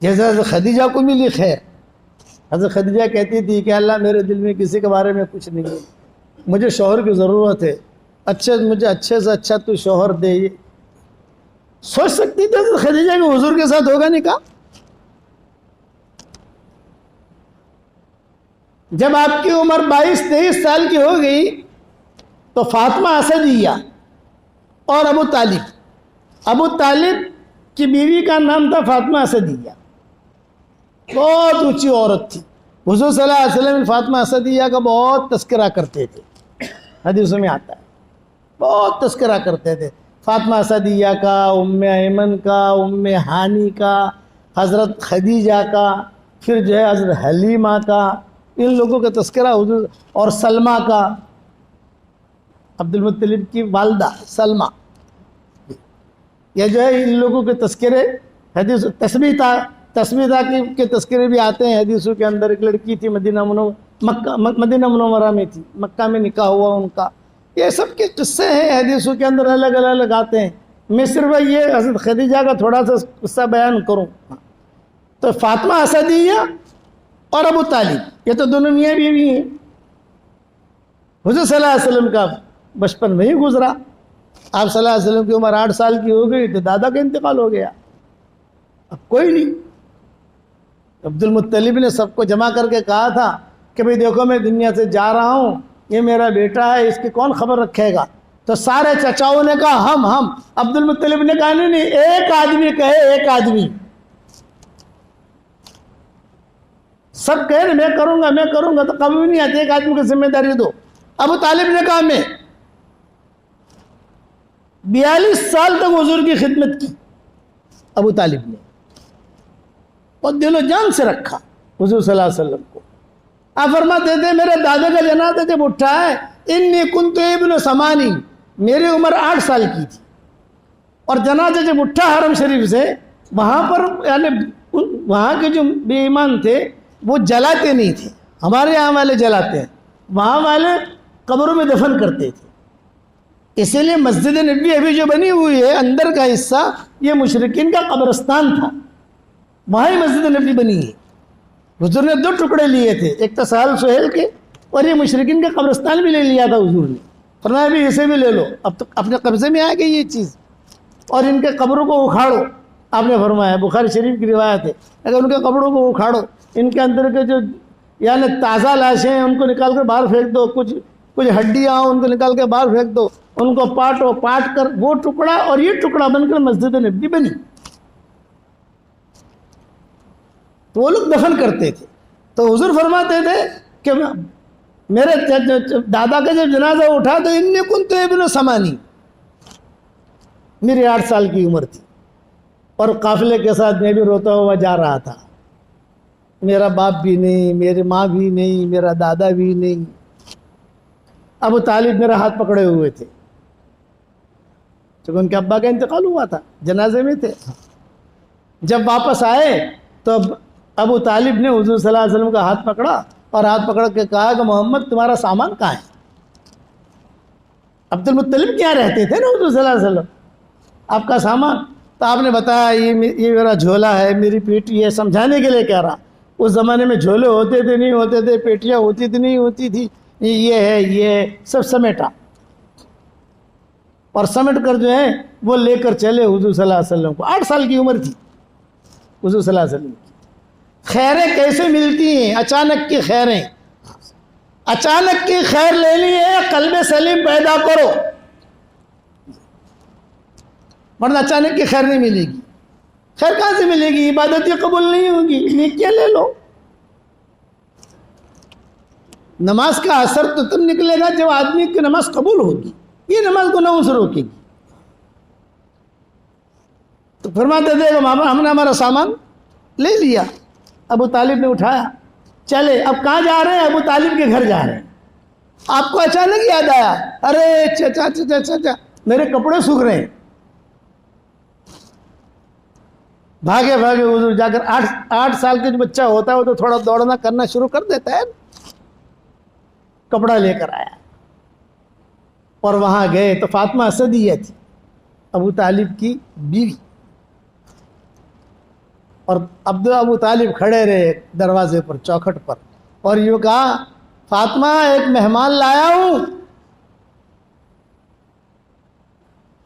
جیسے حضرت خدیجہ کو ملی خیر۔ حضرت خدیجہ کہتی تھی کہ اللہ میرے دل میں کسی کے بارے میں کچھ نہیں ہے، مجھے شوہر کی ضرورت ہے، مجھے اچھے سے اچھا تو شوہر دے۔ یہ سوچ سکتی تھی حضرت خدیجہ کہ حضور کے ساتھ ہوگا نکاح؟ جب آپ کی عمر 22-23 سال کی ہو گئی تو فاطمہ اسدیہ اور ابو طالب کی بیوی کا نام تھا فاطمہ اسدیہ، بہت اونچی عورت تھی۔ حضور صلی اللہ علیہ وسلم فاطمہ اسدیہ کا بہت تذکرہ کرتے تھے، حدیثوں میں آتا ہے، بہت تذکرہ کرتے تھے۔ فاطمہ اسدیہ کا، ام ایمن کا، ام ہانی کا، حضرت خدیجہ کا، پھر جو ہے حضرت حلیمہ کا، ان لوگوں کا تذکرہ حضور، اور سلمہ کا، عبد المطلب کی والدہ سلمہ، یہ جو ہے ان لوگوں کے تذکرے حدیث تسمیتا کے تذکرے بھی آتے ہیں حدیثوں کے اندر. ایک لڑکی تھی مدینہ منورہ میں تھی، مکہ میں نکاح ہوا ان کا. یہ سب کے قصے ہیں حدیثوں کے اندر، الگ الگ آتے ہیں. میں صرف یہ حضرت خدیجہ کا تھوڑا سا قصہ بیان کروں. تو فاطمہ اسدیہ اور ابو طالب یہ تو دونوں میاں بیوی ہیں. حضور صلی اللہ علیہ وسلم کا بچپن میں ہی گزرا. آپ صلی اللہ علیہ وسلم کی عمر 8 سال کی ہو گئی تو دادا کا انتقال ہو گیا. اب کوئی نہیں. عبد المطلب نے سب کو جمع کر کے کہا تھا کہ بھئی دیکھو میں دنیا سے جا رہا ہوں، یہ میرا بیٹا ہے، اس کی کون خبر رکھے گا؟ تو سارے چچاؤں نے کہا ہم. عبد المطلب نے کہا نہیں، ایک آدمی کہے، ایک آدمی. سب کہے میں کروں گا تو کبھی نہیں آتے. ایک آدمی کو ذمہ داری دو. ابو طالب نے کہا میں. 42 سال تک حضور کی خدمت کی ابو طالب نے، اور دل و جان سے رکھا حضور صلی اللہ علیہ وسلم کو. آپ فرماتے تھے میرے دادا کا جنازہ جب اٹھا ہے، انی کنت ابن 8، میری عمر 8 سال کی تھی. اور جنازہ جب اٹھا حرم شریف سے، وہاں پر یعنی وہاں کے جو بے ایمان تھے وہ جلاتے نہیں تھے. ہمارے یہاں والے جلاتے ہیں، وہاں والے قبروں میں دفن کرتے تھے. اسی لیے مسجد نبوی ابھی جو بنی ہوئی ہے اندر کا حصہ، یہ مشرکین کا قبرستان تھا. وہاں ہی مسجد نبوی بنی ہے. حضور نے 2 ٹکڑے لیے تھے، ایک تو سہل سہیل کے، اور یہ مشرکین کا قبرستان بھی لے لیا تھا حضور نے. فرمایا بھی اسے بھی لے لو، اب تو اپنے قبضے میں آ گئی یہ چیز، اور ان کے قبروں کو اکھاڑو. آپ نے فرمایا، بخاری شریف کی روایت ہے، اگر ان کے قبروں کو اکھاڑو، ان کے اندر کے جو یعنی تازہ لاشیں ہیں ان کو نکال کر باہر پھینک دو، کچھ ہڈیاں ہوں ان کو نکال کے باہر پھینک دو، ان کو پاٹو، پاٹ کر وہ ٹکڑا اور یہ ٹکڑا بن کر مسجد نبوی بنی. تو وہ لوگ دفن کرتے تھے. تو حضور فرماتے تھے کہ میرے دادا کا جب جنازہ اٹھا تو انی کنت ابن 8، میری 8 سال کی عمر تھی، اور قافلے کے ساتھ میں بھی روتا ہوا جا رہا تھا. میرا باپ بھی نہیں، میری ماں بھی نہیں، میرا دادا بھی نہیں. ابو طالب میرا ہاتھ پکڑے ہوئے تھے چونکہ ان کے ابا کا انتقال ہوا تھا، جنازے میں تھے. جب واپس آئے تو ابو طالب نے حضور صلی اللہ علیہ وسلم کا ہاتھ پکڑا اور ہاتھ پکڑ کے کہا کہ محمد تمہارا سامان کہاں ہے؟ عبد المطلب کیا رہتے تھے نا حضور صلی اللہ علیہ وسلم، آپ کا سامان. تو آپ نے بتایا یہ میرا جھولا ہے، میری پیٹی ہے، سمجھانے کے لیے کہہ رہا. اس زمانے میں جھولے ہوتے تھے نہیں ہوتے تھے، پیٹیاں ہوتی تھی نہیں ہوتی تھی، یہ ہے یہ سب سمیٹا، اور سمیٹ کر جو ہے وہ لے کر چلے حضور صلی اللہ علیہ وسلم کو. 8 سال کی عمر تھی حضور صلی اللہ علیہ وسلم کی. خیریں کیسے ملتی ہیں؟ اچانک کی خیریں. اچانک کی خیر لینی ہے، قلب سلیم پیدا کرو، ورنہ اچانک کی خیر نہیں ملے گی. خیر کہاں سے ملے گی؟ عبادتیں قبول نہیں ہوگی. نیکیاں لے لو. نماز کا اثر تو تب نکلے گا جب آدمی کی نماز قبول ہوگی. یہ نماز کو نہ سے روکے گی. تو فرماتے تھے کہ ہم نے ہمارا سامان لے لیا. ابو طالب نے اٹھایا، چلے. اب کہاں جا رہے ہیں؟ ابو طالب کے گھر جا رہے ہیں. آپ کو اچانک یاد آیا، ارے چچا میرے کپڑے سوکھ رہے ہیں. بھاگے حضور جا کر 8 سال کے جو بچہ ہوتا ہے وہ تو تھوڑا دوڑنا کرنا شروع کر دیتا ہے. کپڑا لے کر آیا اور وہاں گئے تو فاطمہ اسدیہ تھی، ابو طالب کی بیوی. اور ابو طالب کھڑے رہے دروازے پر، چوکھٹ پر، اور یوں کہا فاطمہ ایک مہمان لایا ہوں.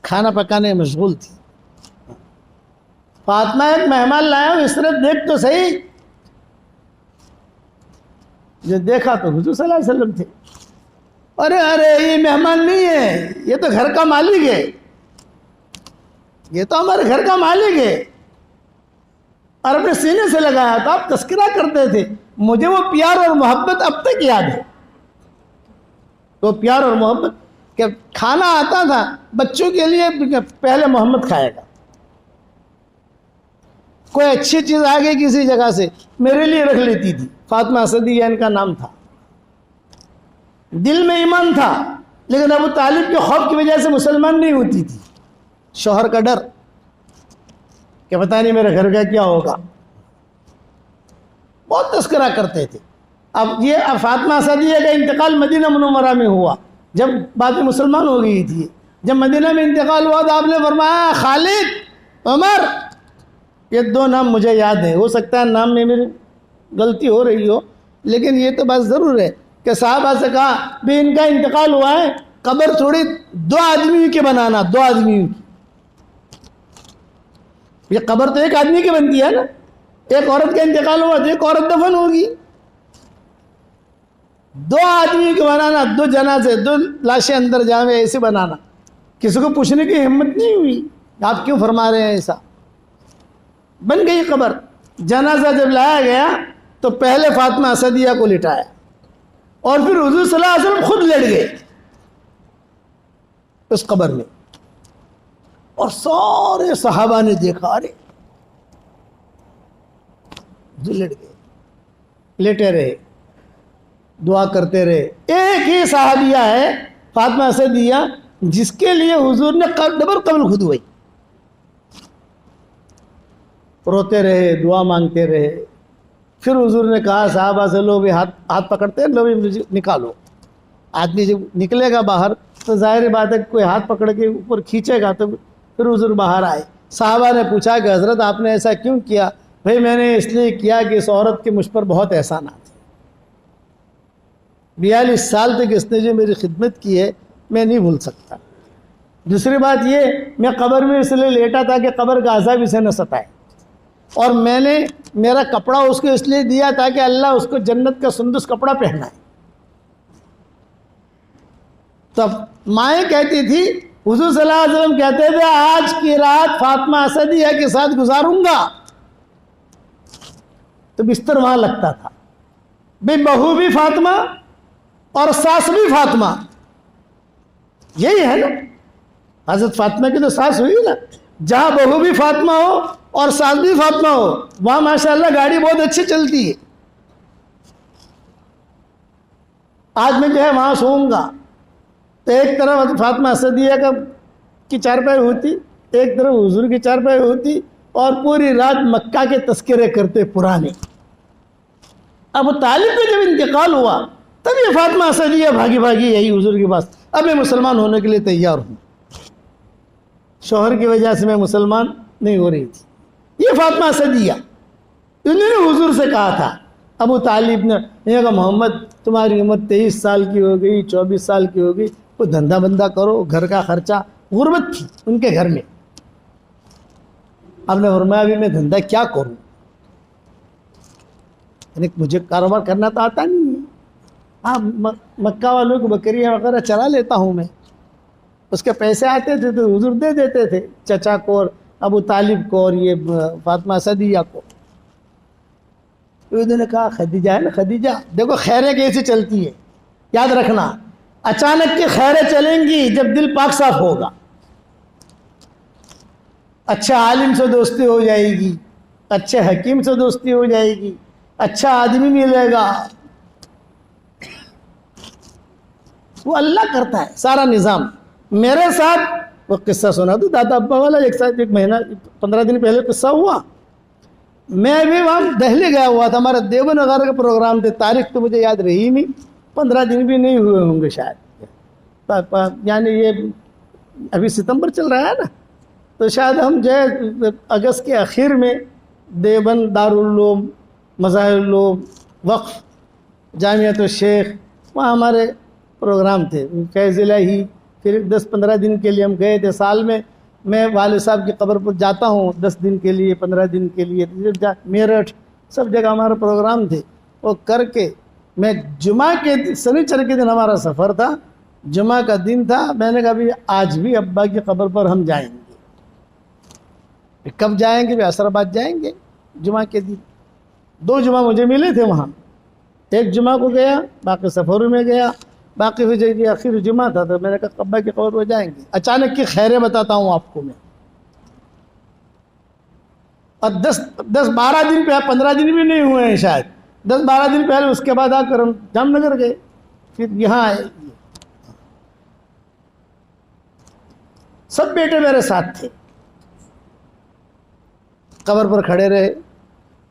کھانا پکانے میں مشغول تھی. فاطمہ ایک مہمان لایا ہوں، اس طرح دیکھ تو صحیح. جو دیکھا تو حضور صلی اللہ علیہ وسلم تھے. ارے یہ مہمان نہیں ہے، یہ تو گھر کا مالک ہے، یہ تو ہمارے گھر کا مالک ہے. اور اپنے سینے سے لگایا. تو آپ تذکرہ کرتے تھے، مجھے وہ پیار اور محبت اب تک یاد ہے. وہ پیار اور محبت کہ کھانا آتا تھا بچوں کے لیے پہلے محمد کھائے گا. کوئی اچھی چیز آ گئی کسی جگہ سے میرے لیے رکھ لیتی تھی. فاطمہ اسدیہ ان کا نام تھا. دل میں ایمان تھا لیکن ابو طالب کے خوف کی وجہ سے مسلمان نہیں ہوتی تھی. شوہر کا ڈر کہ پتہ نہیں میرے گھر کا کیا ہوگا. بہت تذکرہ کرتے تھے. اب یہ فاطمہ اسدیہ کا انتقال مدینہ منورہ میں ہوا جب بعد میں مسلمان ہو گئی تھی. جب مدینہ میں انتقال ہوا تو آپ نے فرمایا خالد، عمر، یہ دو نام مجھے یاد ہیں. ہو سکتا ہے نام میں میری غلطی ہو رہی ہو لیکن یہ تو بات ضرور ہے کہ صحابہ سے کہا بھی ان کا انتقال ہوا ہے، قبر تھوڑی 2 آدمی کی بنانا. 2 آدمی کی. یہ قبر تو ایک آدمی کی بنتی ہے نا. ایک عورت کا انتقال ہوا تو ایک عورت دفن ہوگی. 2 آدمی کو بنانا، 2 جنازے، 2 لاشیں اندر جاویں ایسے بنانا. کسی کو پوچھنے کی ہمت نہیں ہوئی آپ کیوں فرما رہے ہیں ایسا. بن گئی قبر. جنازہ جب لایا گیا تو پہلے فاطمہ اسدیہ کو لٹایا اور پھر حضور صلی اللہ علیہ وسلم خود لیٹ گئے اس قبر میں. اور سارے صحابہ نے دیکھا ارے لیٹ گئے. لیٹے رہے، دعا کرتے رہے. ایک ہی صحابیہ ہے فاطمہ اسدیہ جس کے لیے حضور نے ڈبل قبر کھود ہوئی. روتے رہے، دعا مانگتے رہے. پھر حضور نے کہا صحابہ سے لو بھی ہاتھ پکڑتے ہیں، لو بھی مجھے نکالو. آدمی جب نکلے گا باہر تو ظاہر بات ہے کوئی ہاتھ پکڑ کے اوپر کھینچے گا تو پھر حضور باہر آئے. صحابہ نے پوچھا کہ حضرت آپ نے ایسا کیوں کیا؟ بھئی میں نے اس لیے کیا کہ اس عورت کے مجھ پر بہت احسانات ہیں. 42 سال تک اس نے جو میری خدمت کی ہے میں نہیں بھول سکتا. دوسری بات یہ میں قبر میں اس لیے لیٹا تھا کہ قبر کا عذاب اسے نہ ستائے. اور میں نے میرا کپڑا اس کو اس لیے دیا تاکہ اللہ اس کو جنت کا سندس کپڑا پہنائے. تب مائیں کہتی تھی، حضور صلی اللہ علیہ وسلم کہتے تھے آج کی رات فاطمہ اسدیہ کے ساتھ گزاروں گا. تو بستر وہاں لگتا تھا. بے بہو بھی فاطمہ اور ساس بھی فاطمہ. یہی ہے نا، حضرت فاطمہ کی تو ساس ہوئی نا. جہاں بہو بھی فاطمہ ہو اور ساس بھی فاطمہ ہو وہاں ماشاءاللہ گاڑی بہت اچھی چلتی ہے. آج میں جو ہے وہاں سوؤں گا تو ایک طرف فاطمہ اسدیہ کی چارپائی ہوتی، ایک طرف حضور کی چارپائی ہوتی اور پوری رات مکہ کے تذکرے کرتے پرانے. ابو طالب کا جب انتقال ہوا تب یہ فاطمہ اسدیہ بھاگی بھاگی یہی حضور کے پاس، اب میں مسلمان ہونے کے لیے تیار ہوں. شوہر کی وجہ سے میں مسلمان نہیں ہو رہی تھی. یہ فاطمہ اسدیہ انہوں نے حضور سے کہا تھا. ابو طالب نے کہا محمد تمہاری عمر 23 سال کی ہو گئی، 24 سال کی ہو گئی، کوئی دھندا بندہ کرو، گھر کا خرچہ. غربت تھی ان کے گھر میں. اب نے فرمایا ابھی میں دھندا کیا کروں، یعنی مجھے کاروبار کرنا تو آتا نہیں ہے. ہاں مکہ والوں کو بکریاں وغیرہ چلا لیتا ہوں میں. اس کے پیسے آتے تھے تو حضور دے دیتے تھے چچا کو اور ابو طالب کو اور یہ فاطمہ اسدیہ کو. انہوں نے کہا خدیجہ ہے نا، خدیجہ دیکھو خیریں کیسے چلتی ہے، یاد رکھنا اچانک کی خیریں چلیں گی جب دل پاک صاف ہوگا. اچھا عالم سے دوستی ہو جائے گی، اچھے حکیم سے دوستی ہو جائے گی، اچھا آدمی ملے گا. وہ اللہ کرتا ہے سارا نظام. میرے ساتھ وہ قصہ سنا تو دادا ابا والا ایک مہینہ 15 دن پہلے قصہ ہوا. میں بھی وہاں دہلی گیا ہوا تھا، ہمارا دیوبند وغیرہ کا پروگرام تھے. تاریخ تو مجھے یاد رہی نہیں، 15 دن بھی نہیں ہوئے ہوں گے شاید. یعنی یہ ابھی ستمبر چل رہا ہے نا، تو شاید ہم جو ہے اگست کے آخر میں دیوبند دارالعلوم مظاہر العلوم وقف جامعۃ الشیخ وہاں ہمارے پروگرام تھے. فیض الہی پھر 10-15 دن کے لیے ہم گئے تھے. سال میں والد صاحب کی قبر پر جاتا ہوں 10 دن کے لیے 15 دن کے لیے. میرٹھ سب جگہ ہمارا پروگرام تھے. وہ کر کے میں جمعہ کے سنیچر کے دن ہمارا سفر تھا، جمعہ کا دن تھا. میں نے کہا بھی آج بھی ابا کی قبر پر ہم جائیں گے. کب جائیں گے؟ عصر بعد جائیں گے جمعہ کے دن. 2 جمعہ مجھے ملے تھے وہاں. ایک جمعہ کو گیا، باقی سفر میں گیا. باقی ہو جائے گی، آخر جمعہ تھا تو میں نے کہا ابا کی قبر پہ جائیں گے. اچانک کی خیریں بتاتا ہوں آپ کو میں. اور 10-12 دن پہ 15 دن بھی نہیں ہوئے ہیں شاید، 10-12 دن پہلے اس کے بعد آ کر ہم جام نگر گئے، پھر یہاں آئے. سب بیٹے میرے ساتھ تھے، قبر پر کھڑے رہے.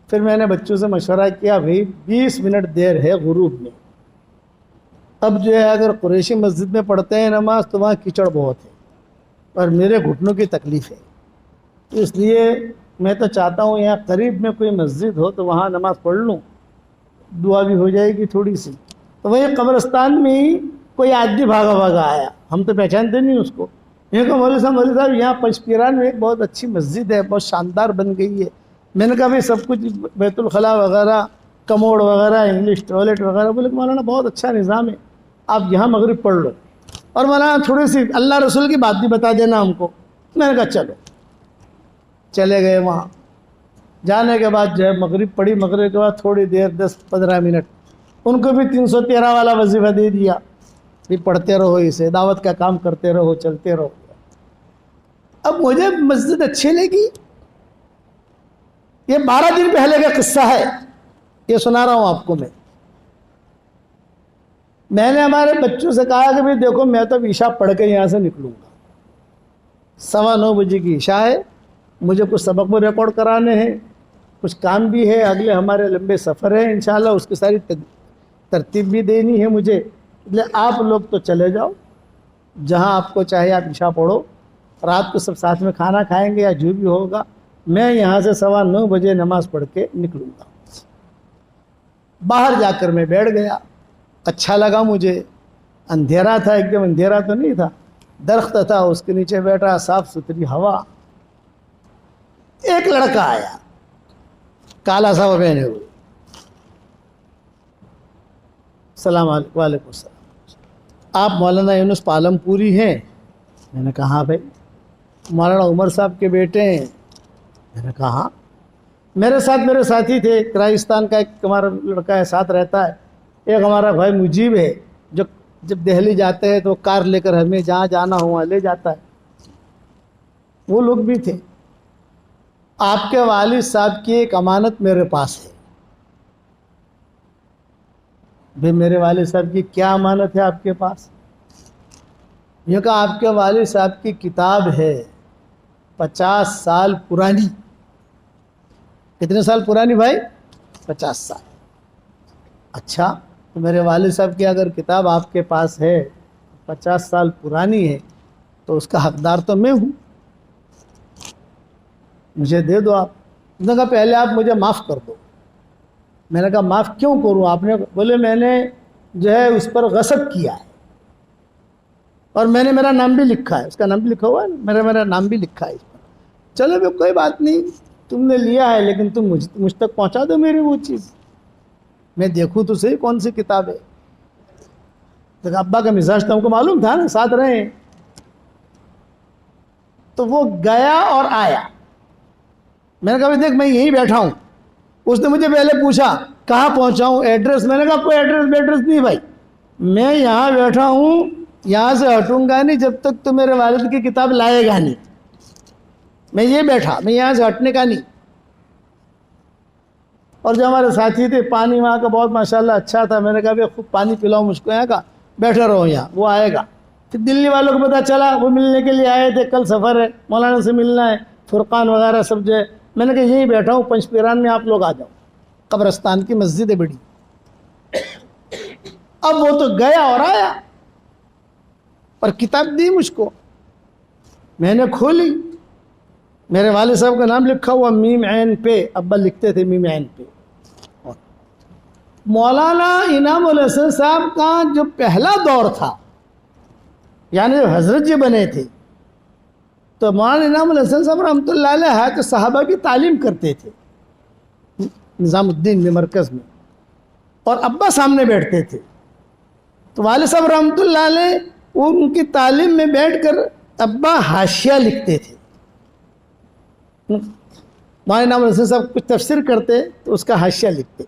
پھر میں نے بچوں سے مشورہ کیا، بھائی 20 منٹ دیر ہے غروب میں، اب جو ہے اگر قریشی مسجد میں پڑھتے ہیں نماز تو وہاں کیچڑ بہت ہے اور میرے گھٹنوں کی تکلیف ہے، اس لیے میں تو چاہتا ہوں یہاں قریب میں کوئی مسجد ہو تو وہاں نماز پڑھ لوں، دعا بھی ہو جائے گی تھوڑی سی. تو وہی قبرستان میں ہی کوئی آدمی بھاگا آیا، ہم تو پہچانتے نہیں اس کو. یہ کہ مولوی صاحب یہاں پنجپیران میں ایک بہت اچھی مسجد ہے، بہت شاندار بن گئی ہے. میں نے کہا بھائی سب کچھ بیت الخلاء وغیرہ، کموڈ وغیرہ، انگلش ٹوائلٹ وغیرہ. بولے کہ مولانا بہت اچھا نظام ہے، آپ یہاں مغرب پڑھ لو، اور مولانا تھوڑی سی اللہ رسول کی بات بھی بتا دینا ہم کو. میں نے کہا چلو. چلے گئے وہاں. جانے کے بعد جو ہے مغرب پڑھی، مغرب کے بعد تھوڑی دیر 10-15 منٹ ان کو بھی 313 والا وظیفہ دے دیا، بھی پڑھتے رہو، اسے دعوت کا کام کرتے رہو، چلتے رہو. اب مجھے مسجد اچھی لگی. یہ 12 دن پہلے کا قصہ ہے، یہ سنا رہا ہوں آپ کو. میں نے ہمارے بچوں سے کہا کہ بھائی دیکھو میں تو عشاء پڑھ کے یہاں سے نکلوں گا، 9:15 بجے کی عشاء ہے، مجھے کچھ سبق بھی ریکارڈ کرانے ہیں، کچھ کام بھی ہے، اگلے ہمارے لمبے سفر ہیں انشاءاللہ، اس کی ساری ترتیب بھی دینی ہے مجھے. لے آپ لوگ تو چلے جاؤ، جہاں آپ کو چاہے آپ عشاء پڑھو، رات کو سب ساتھ میں کھانا کھائیں گے یا جو بھی ہوگا. میں یہاں سے 9:15 بجے نماز پڑھ کے نکلوں گا. باہر جا کر میں بیٹھ گیا. اچھا لگا مجھے، اندھیرا تھا، ایک دم اندھیرا تو نہیں تھا، درخت تھا، اس کے نیچے بیٹھا، صاف ستھری ہوا. ایک لڑکا آیا کالا سا پہنے ہوئے. السلام علیکم. وعلیکم السلام. آپ مولانا یونس پالم پوری ہیں؟ میں نے کہا ہاں بھائی. مولانا عمر صاحب کے بیٹے ہیں؟ میں نے کہا ہاں. میرے ساتھ میرے ساتھی تھے، راجستھان کا ایک ہمارا لڑکا ہے ساتھ رہتا ہے، ایک ہمارا بھائی مجیب ہے جو جب دہلی جاتے ہیں تو کار لے کر ہمیں جہاں جانا ہو وہاں لے جاتا ہے. وہ لوگ بھی تھے. آپ کے والد صاحب کی ایک امانت میرے پاس ہے. بھائی میرے والد صاحب کی کیا امانت ہے آپ کے پاس؟ یہ کہ آپ کے والد صاحب کی کتاب ہے 50 سال پرانی. کتنے سال پرانی بھائی؟ 50 سال. اچھا، تو میرے والد صاحب کی اگر کتاب آپ کے پاس ہے 50 سال پرانی ہے تو اس کا حقدار تو میں ہوں، مجھے دے دو آپ. اس نے کہا پہلے آپ مجھے معاف کر دو. میں نے کہا معاف کیوں کروں؟ آپ نے بولے میں نے جو ہے اس پر غصب کیا ہے اور میں نے میرا نام بھی لکھا ہے، اس کا نام بھی لکھا ہوا ہے، میرا نام بھی لکھا ہے اس پر. چلو بھی کوئی بات نہیں، تم نے لیا ہے لیکن تم مجھ تک پہنچا دو میری وہ چیز، میں دیکھوں تو صحیح کون سی کتاب ہے. تو ابا کا مزاج تو ہم کو معلوم تھا نا، ساتھ رہے ہیں. تو وہ گیا اور آیا. میں نے کہا دیکھ میں یہیں بیٹھا ہوں. اس نے مجھے پہلے پوچھا کہاں پہنچا ہوں، ایڈریس. میں نے کہا کوئی ایڈریس نہیں بھائی، میں یہاں بیٹھا ہوں، یہاں سے ہٹوں گا نہیں جب تک تو میرے والد کی کتاب لائے گا نہیں. میں یہ بیٹھا، میں یہاں سے ہٹنے کا نہیں. اور جو ہمارے ساتھی تھے، پانی وہاں کا بہت ماشاءاللہ اچھا تھا. میں نے کہا خوب پانی پلاؤ مجھ کو یہاں کا، بیٹھے رہو یہاں، وہ آئے گا. پھر دلی والوں کو پتہ چلا، وہ ملنے کے لیے آئے تھے، کل سفر ہے، مولانا سے ملنا ہے، فرقان وغیرہ سب جو ہے. میں نے کہا یہیں بیٹھا ہوں پنجپیران میں، آپ لوگ آ جاؤ، قبرستان کی مسجد ہے بڑی. اب وہ تو گیا اور آیا اور کتاب دی مجھ کو. میں نے کھولی، میرے والد صاحب کا نام لکھا ہوا میم عین پہ، ابا لکھتے تھے میم عین پہ. مولانا انعام الحسن صاحب کا جو پہلا دور تھا، یعنی جو حضرت جی بنے تھے، تو مولانا انعام الحسن صاحب رحمۃ اللہ علیہ ہے تو صحابہ کی تعلیم کرتے تھے نظام الدین میں، مرکز میں، اور ابا سامنے بیٹھتے تھے. تو والد صاحب رحمۃ اللہ علیہ وہ ان کی تعلیم میں بیٹھ کر ابا حاشیہ لکھتے تھے. مولانا انعام الحسن صاحب کچھ تفسیر کرتے تو اس کا حاشیہ لکھتے.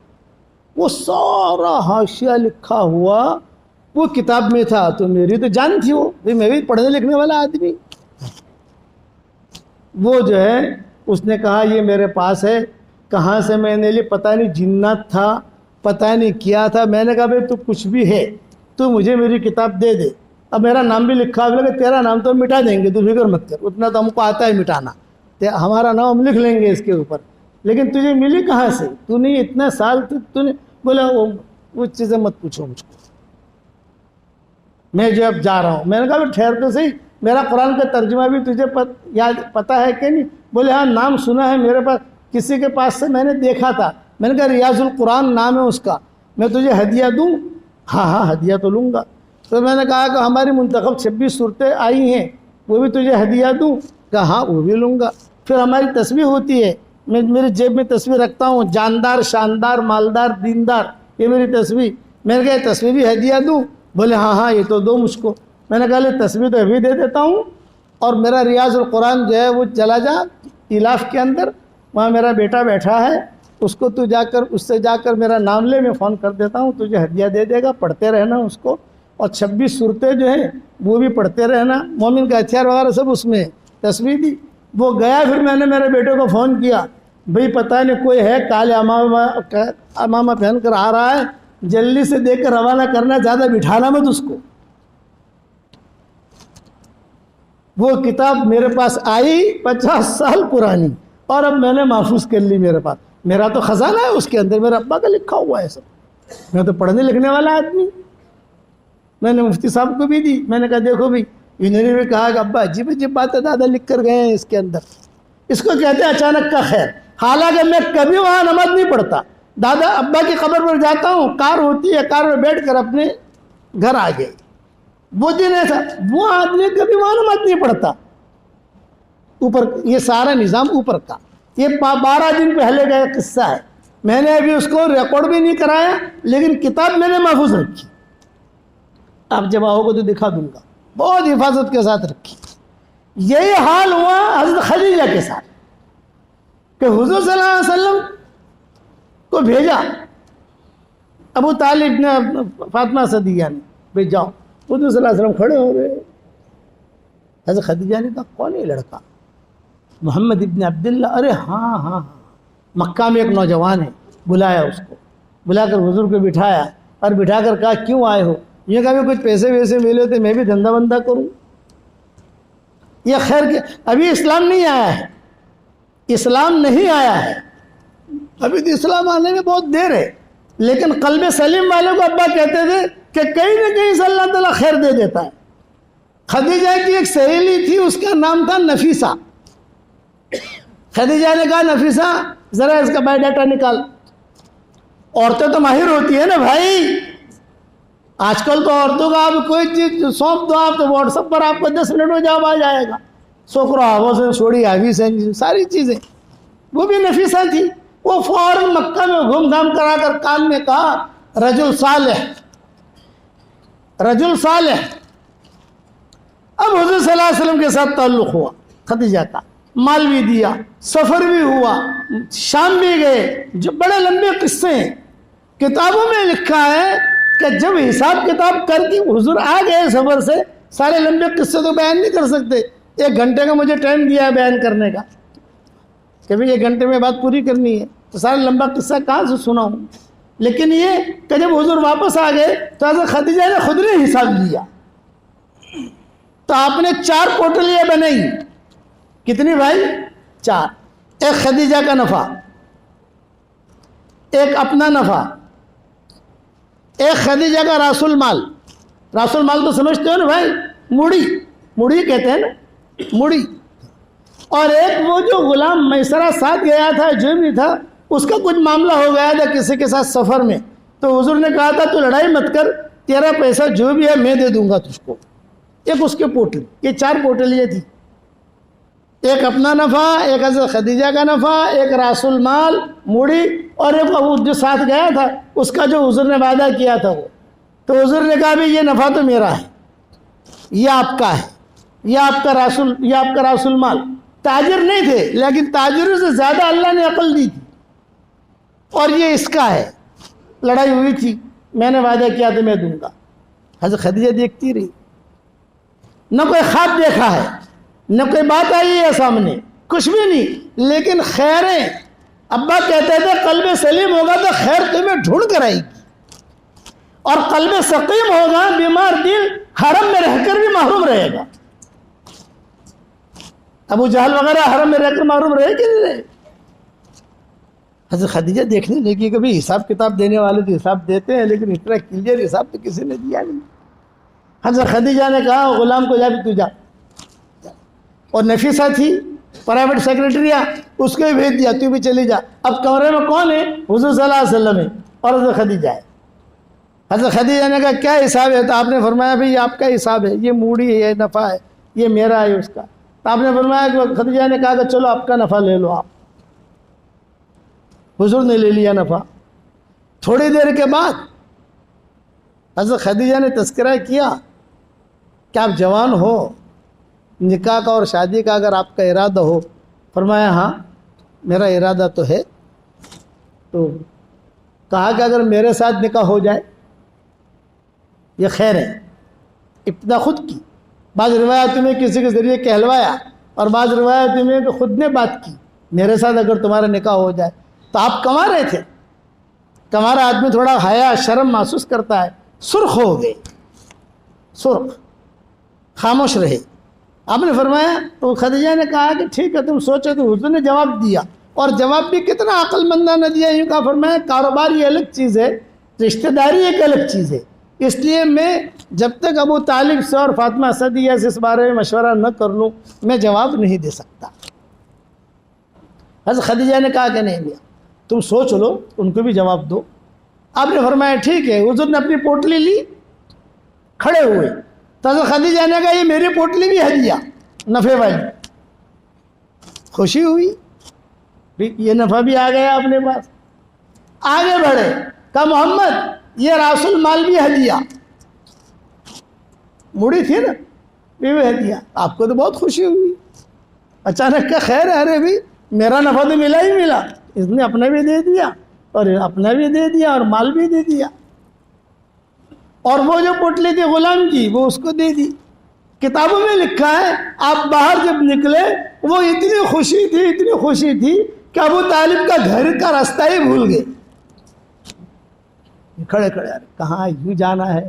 وہ سارا حاشیہ لکھا ہوا وہ کتاب میں تھا تو میری تو جان تھی وہ، میں بھی پڑھنے لکھنے والا آدمی. وہ جو ہے اس نے کہا یہ میرے پاس ہے. کہاں سے میں نے لی پتہ نہیں، جنات تھا پتہ نہیں کیا تھا. میں نے کہا بھائی تو کچھ بھی ہے تو مجھے میری کتاب دے دے. اب میرا نام بھی لکھا ہوا ہے، تیرا نام تو ہم مٹا دیں گے، تو فکر مت کر، اتنا تو ہم کو آتا ہے مٹانا، ہمارا نام ہم لکھ لیں گے اس کے اوپر. لیکن تجھے ملی کہاں سے؟ تو نے اتنا سال تو نے بولا وہ چیزیں مت پوچھو مجھ کو، میں جو اب جا رہا ہوں. میں نے کہا ٹھہر تو صحیح، میرا قرآن کا ترجمہ بھی تجھے یاد پتہ ہے کہ نہیں؟ بولے ہاں نام سنا ہے میرے پاس، کسی کے پاس سے میں نے دیکھا تھا. میں نے کہا ریاض القرآن نام ہے اس کا، میں تجھے ہدیہ دوں؟ ہاں ہاں ہدیہ تو لوں گا. تو میں نے کہا کہ ہماری منتخب 26 صورتیں آئی ہیں، وہ بھی تجھے ہدیہ دوں؟ کہا ہاں وہ بھی لوں گا. پھر ہماری تسبیح ہوتی ہے، میں میری جیب میں تسبیح رکھتا ہوں، جاندار شاندار مالدار دیندار، یہ میری تسبیح. میں نے کہا یہ تسبیح بھی ہدیہ دوں؟ بولے ہاں ہاں یہ تو دو مجھ کو. میں نے کہا لے تسبیح تو ابھی دے دیتا ہوں، اور میرا ریاض القرآن جو ہے وہ چلا جا ایلاف کے اندر، وہاں میرا بیٹا بیٹھا ہے، اس کو تو جا کر اس سے جا کر میرا نام لے، میں فون کر دیتا ہوں، تجھے ہدیہ دے دے گا. پڑھتے رہنا اس کو، اور 26 صورتیں جو ہیں وہ بھی پڑھتے رہنا. مومن کا ہتھیار وغیرہ سب اس میں تسبیح دی. وہ گیا. پھر میں نے میرے بیٹے کو فون کیا، بھئی پتہ نہیں کوئی ہے کالے امامہ پہن کر آ رہا ہے، جلدی سے دے کر روانہ کرنا، زیادہ بٹھانا مت اس کو. وہ کتاب میرے پاس آئی 50 سال پرانی، اور اب میں نے محفوظ کر لی میرے پاس. میرا تو خزانہ ہے اس کے اندر، میرے ابا کا لکھا ہوا ہے سب. میں تو پڑھنے لکھنے والا آدمی. میں نے مفتی صاحب کو بھی دی. میں نے کہا دیکھو بھائی، انہوں نے بھی کہا کہ ابا عجیب عجیب باتیں دادا لکھ کر گئے ہیں اس کے اندر. اس کو کہتے ہیں اچانک کا خیر. حالانکہ میں کبھی وہاں نماز نہیں پڑھتا. دادا ابا کی قبر پر جاتا ہوں، کار ہوتی ہے، کار میں بیٹھ کر اپنے گھر آ گئے. وہ دن ایسا، وہ آدمی کبھی وہاں نماز نہیں پڑھتا. اوپر یہ سارا نظام اوپر کا، یہ 12 دن پہلے کا قصہ ہے. میں نے ابھی اس کو ریکارڈ بھی نہیں کرایا، لیکن کتاب میں نے محفوظ رکھی. آپ جب آؤ گے تو دکھا دوں گا، بہت حفاظت کے ساتھ رکھی. یہی حال ہوا حضرت خدیجہ کے ساتھ، کہ حضور صلی اللہ علیہ وسلم کو بھیجا ابو طالب نے، فاطمہ صدیقہ نے، بھیج جاؤ. حضور صلی اللہ علیہ وسلم کھڑے ہو گئے. حضرت خدیجہ نے کہا کون ہے لڑکا؟ محمد ابن عبداللہ. ارے ہاں ہاں، مکہ میں ایک نوجوان ہے. بلایا اس کو، بلا کر حضور کو بٹھایا، اور بٹھا کر کہا کیوں آئے ہو؟ یہ کہا کہ کچھ پیسے ویسے ملے تھے، میں بھی دھندا بندہ کروں. یہ خیر کہ ابھی اسلام نہیں آیا ہے، اسلام نہیں آیا ہے ابھی تو. اسلام آنے میں بہت دیر ہے. لیکن قلب سلیم والوں کو ابا کہتے تھے کہ کہیں نہ کہیں سے اللہ تعالیٰ خیر دے دیتا ہے. خدیجہ کی ایک سہیلی تھی، اس کا نام تھا نفیسہ. خدیجہ نے کہا نفیسہ ذرا اس کا بایو ڈاٹا نکال. عورتیں تو ماہر ہوتی ہے نا بھائی. آج کل تو عورتوں کا آپ کوئی چیز سونپ دو آپ تو واٹس ایپ پر آپ کو 10 منٹ میں جواب آ جائے گا. سوکرا آگوں سے چھوڑی آگی سے ساری چیزیں. وہ بھی نفیسہ تھی. وہ فوراً مکہ میں گھوم گھام کرا کر کان میں کہا رجل صالح، رجل صالح. اب حضور صلی اللہ علیہ وسلم کے ساتھ تعلق ہوا خدیجہ کا، مال بھی دیا، سفر بھی ہوا، شام بھی گئے. جو بڑے لمبے قصے ہیں، کتابوں میں لکھا ہے کہ جب حساب کتاب کر کے حضور آ گئے سفر سے، سارے لمبے قصے تو بیان نہیں کر سکتے. 1 گھنٹے کا مجھے ٹائم دیا ہے بیان کرنے کا، کہ بھئی 1 گھنٹے میں بات پوری کرنی ہے، تو سارا لمبا قصہ کہاں سے سناؤں. لیکن یہ کہ جب حضور واپس آ گئے تو حضرت خدیجہ نے خود نے حساب لیا. تو آپ نے 4 پوٹلیاں بنائی. کتنی بھائی؟ 4. ایک خدیجہ کا نفع، ایک اپنا نفع، ایک خدیجہ کا راس المال. راس المال تو سمجھتے ہو نا بھائی، موڑی، موڑی کہتے ہیں نا، موڑی. اور ایک وہ جو غلام میسرہ ساتھ گیا تھا، جو بھی تھا، اس کا کچھ معاملہ ہو گیا تھا کسی کے ساتھ سفر میں، تو حضور نے کہا تھا تو لڑائی مت کر، تیرا پیسہ جو بھی ہے میں دے دوں گا تجھ کو. ایک اس کے پوٹل. یہ 4 پوٹلیاں تھی. ایک اپنا نفع، ایک حضرت خدیجہ کا نفع، ایک راس المال موڑی، اور ایک وہ جو ساتھ گیا تھا اس کا جو حضور نے وعدہ کیا تھا وہ. تو حضور نے کہا بھی یہ نفع تو میرا ہے، یہ آپ کا ہے، یہ آپ کا راس المال. تاجر نہیں تھے، لیکن تاجروں سے زیادہ اللہ نے عقل دی تھی. اور یہ اس کا ہے، لڑائی ہوئی تھی، میں نے وعدہ کیا تو میں دوں گا. حضرت خدیجہ دیکھتی رہی، نہ کوئی خواب دیکھا ہے، نہ کوئی بات آئی ہے سامنے، کچھ بھی نہیں، لیکن خیریں، ابا کہتے تھے قلب سلیم ہوگا تو خیر تمہیں ڈھونڈ کر آئے گی، اور قلب سقیم ہوگا، بیمار دل حرم میں رہ کر بھی محروم رہے گا۔ ابو جہل وغیرہ حرم میں رہ کر محروم رہے کہ نہیں رہے؟ حضرت خدیجہ دیکھنے لگی کہ بھی حساب کتاب دینے والے تو حساب دیتے ہیں، لیکن اتنا کلیئر حساب تو کسی نے دیا نہیں۔ حضرت خدیجہ نے کہا غلام کو جا بھی تو جا، اور نفیسہ تھی پرائیویٹ سیکرٹریہ، اس کو بھی بھیج دیا، تو بھی چلی جا۔ اب کمرے میں کون ہے؟ حضور صلی اللہ علیہ وسلم ہے اور حضرت خدیجہ ہے۔ حضرت خدیجہ نے کہا کیا حساب ہے؟ تو آپ نے فرمایا بھئی یہ آپ کا حساب ہے، یہ موڑی ہے، یہ نفع ہے، یہ میرا ہے اس کا۔ تو آپ نے فرمایا کہ خدیجہ نے کہا کہ چلو آپ کا نفع لے لو آپ۔ حضور نے لے لیا نفع۔ تھوڑی دیر کے بعد حضرت خدیجہ نے تذکرہ کیا کہ آپ جوان ہو، نکاح کا اور شادی کا اگر آپ کا ارادہ ہو، فرمایا ہاں میرا ارادہ تو ہے۔ تو کہا کہ اگر میرے ساتھ نکاح ہو جائے یہ خیر ہے۔ ابتدا خود کی، بعض روایات میں کسی کے ذریعے کہلوایا، اور بعض روایات میں کہ خود نے بات کی، میرے ساتھ اگر تمہارا نکاح ہو جائے۔ تو آپ کما رہے تھے، کمارا آدمی تھوڑا حیا شرم محسوس کرتا ہے، سرخ ہو گئے، سرخ، خاموش رہے۔ آپ نے فرمایا، تو خدیجہ نے کہا کہ ٹھیک ہے تم سوچو۔ تو حضور نے جواب دیا، اور جواب بھی کتنا عقل مندانہ دیا۔ یوں کہا، فرمایا کاروبار یہ الگ چیز ہے، رشتہ داری ایک الگ چیز ہے، اس لیے میں جب تک ابو طالب سے اور فاطمہ اسدیہ سے اس بارے میں مشورہ نہ کر لوں میں جواب نہیں دے سکتا۔ حضرت خدیجہ نے کہا کہ نہیں میاں تم سوچ لو، ان کو بھی جواب دو۔ آپ نے فرمایا ٹھیک ہے۔ حضور نے اپنی پوٹلی لی، کھڑے ہوئے، تو حضرت خدیجہ نے کہا یہ میری پوٹلی بھی ہے دیا، نفع والی۔ خوشی ہوئی، یہ نفع بھی آ گیا اپنے پاس۔ آگے بڑھے، کہا محمد یہ راس المال بھی ہدیہ، مڑی تھی نا بھی ہدیہ۔ آپ کو تو بہت خوشی ہوئی، اچانک کا خیر ہے، ارے بھی میرا نفع تو ملا ہی ملا، اس نے اپنا بھی دے دیا اور اپنا بھی دے دیا اور مال بھی دے دیا، اور وہ جو پوٹلی تھی غلام کی وہ اس کو دے دی۔ کتابوں میں لکھا ہے آپ باہر جب نکلے وہ اتنی خوشی تھی کہ ابو طالب کا گھر کا راستہ ہی بھول گئے۔ کھڑے کھڑے کہاں یوں جانا ہے،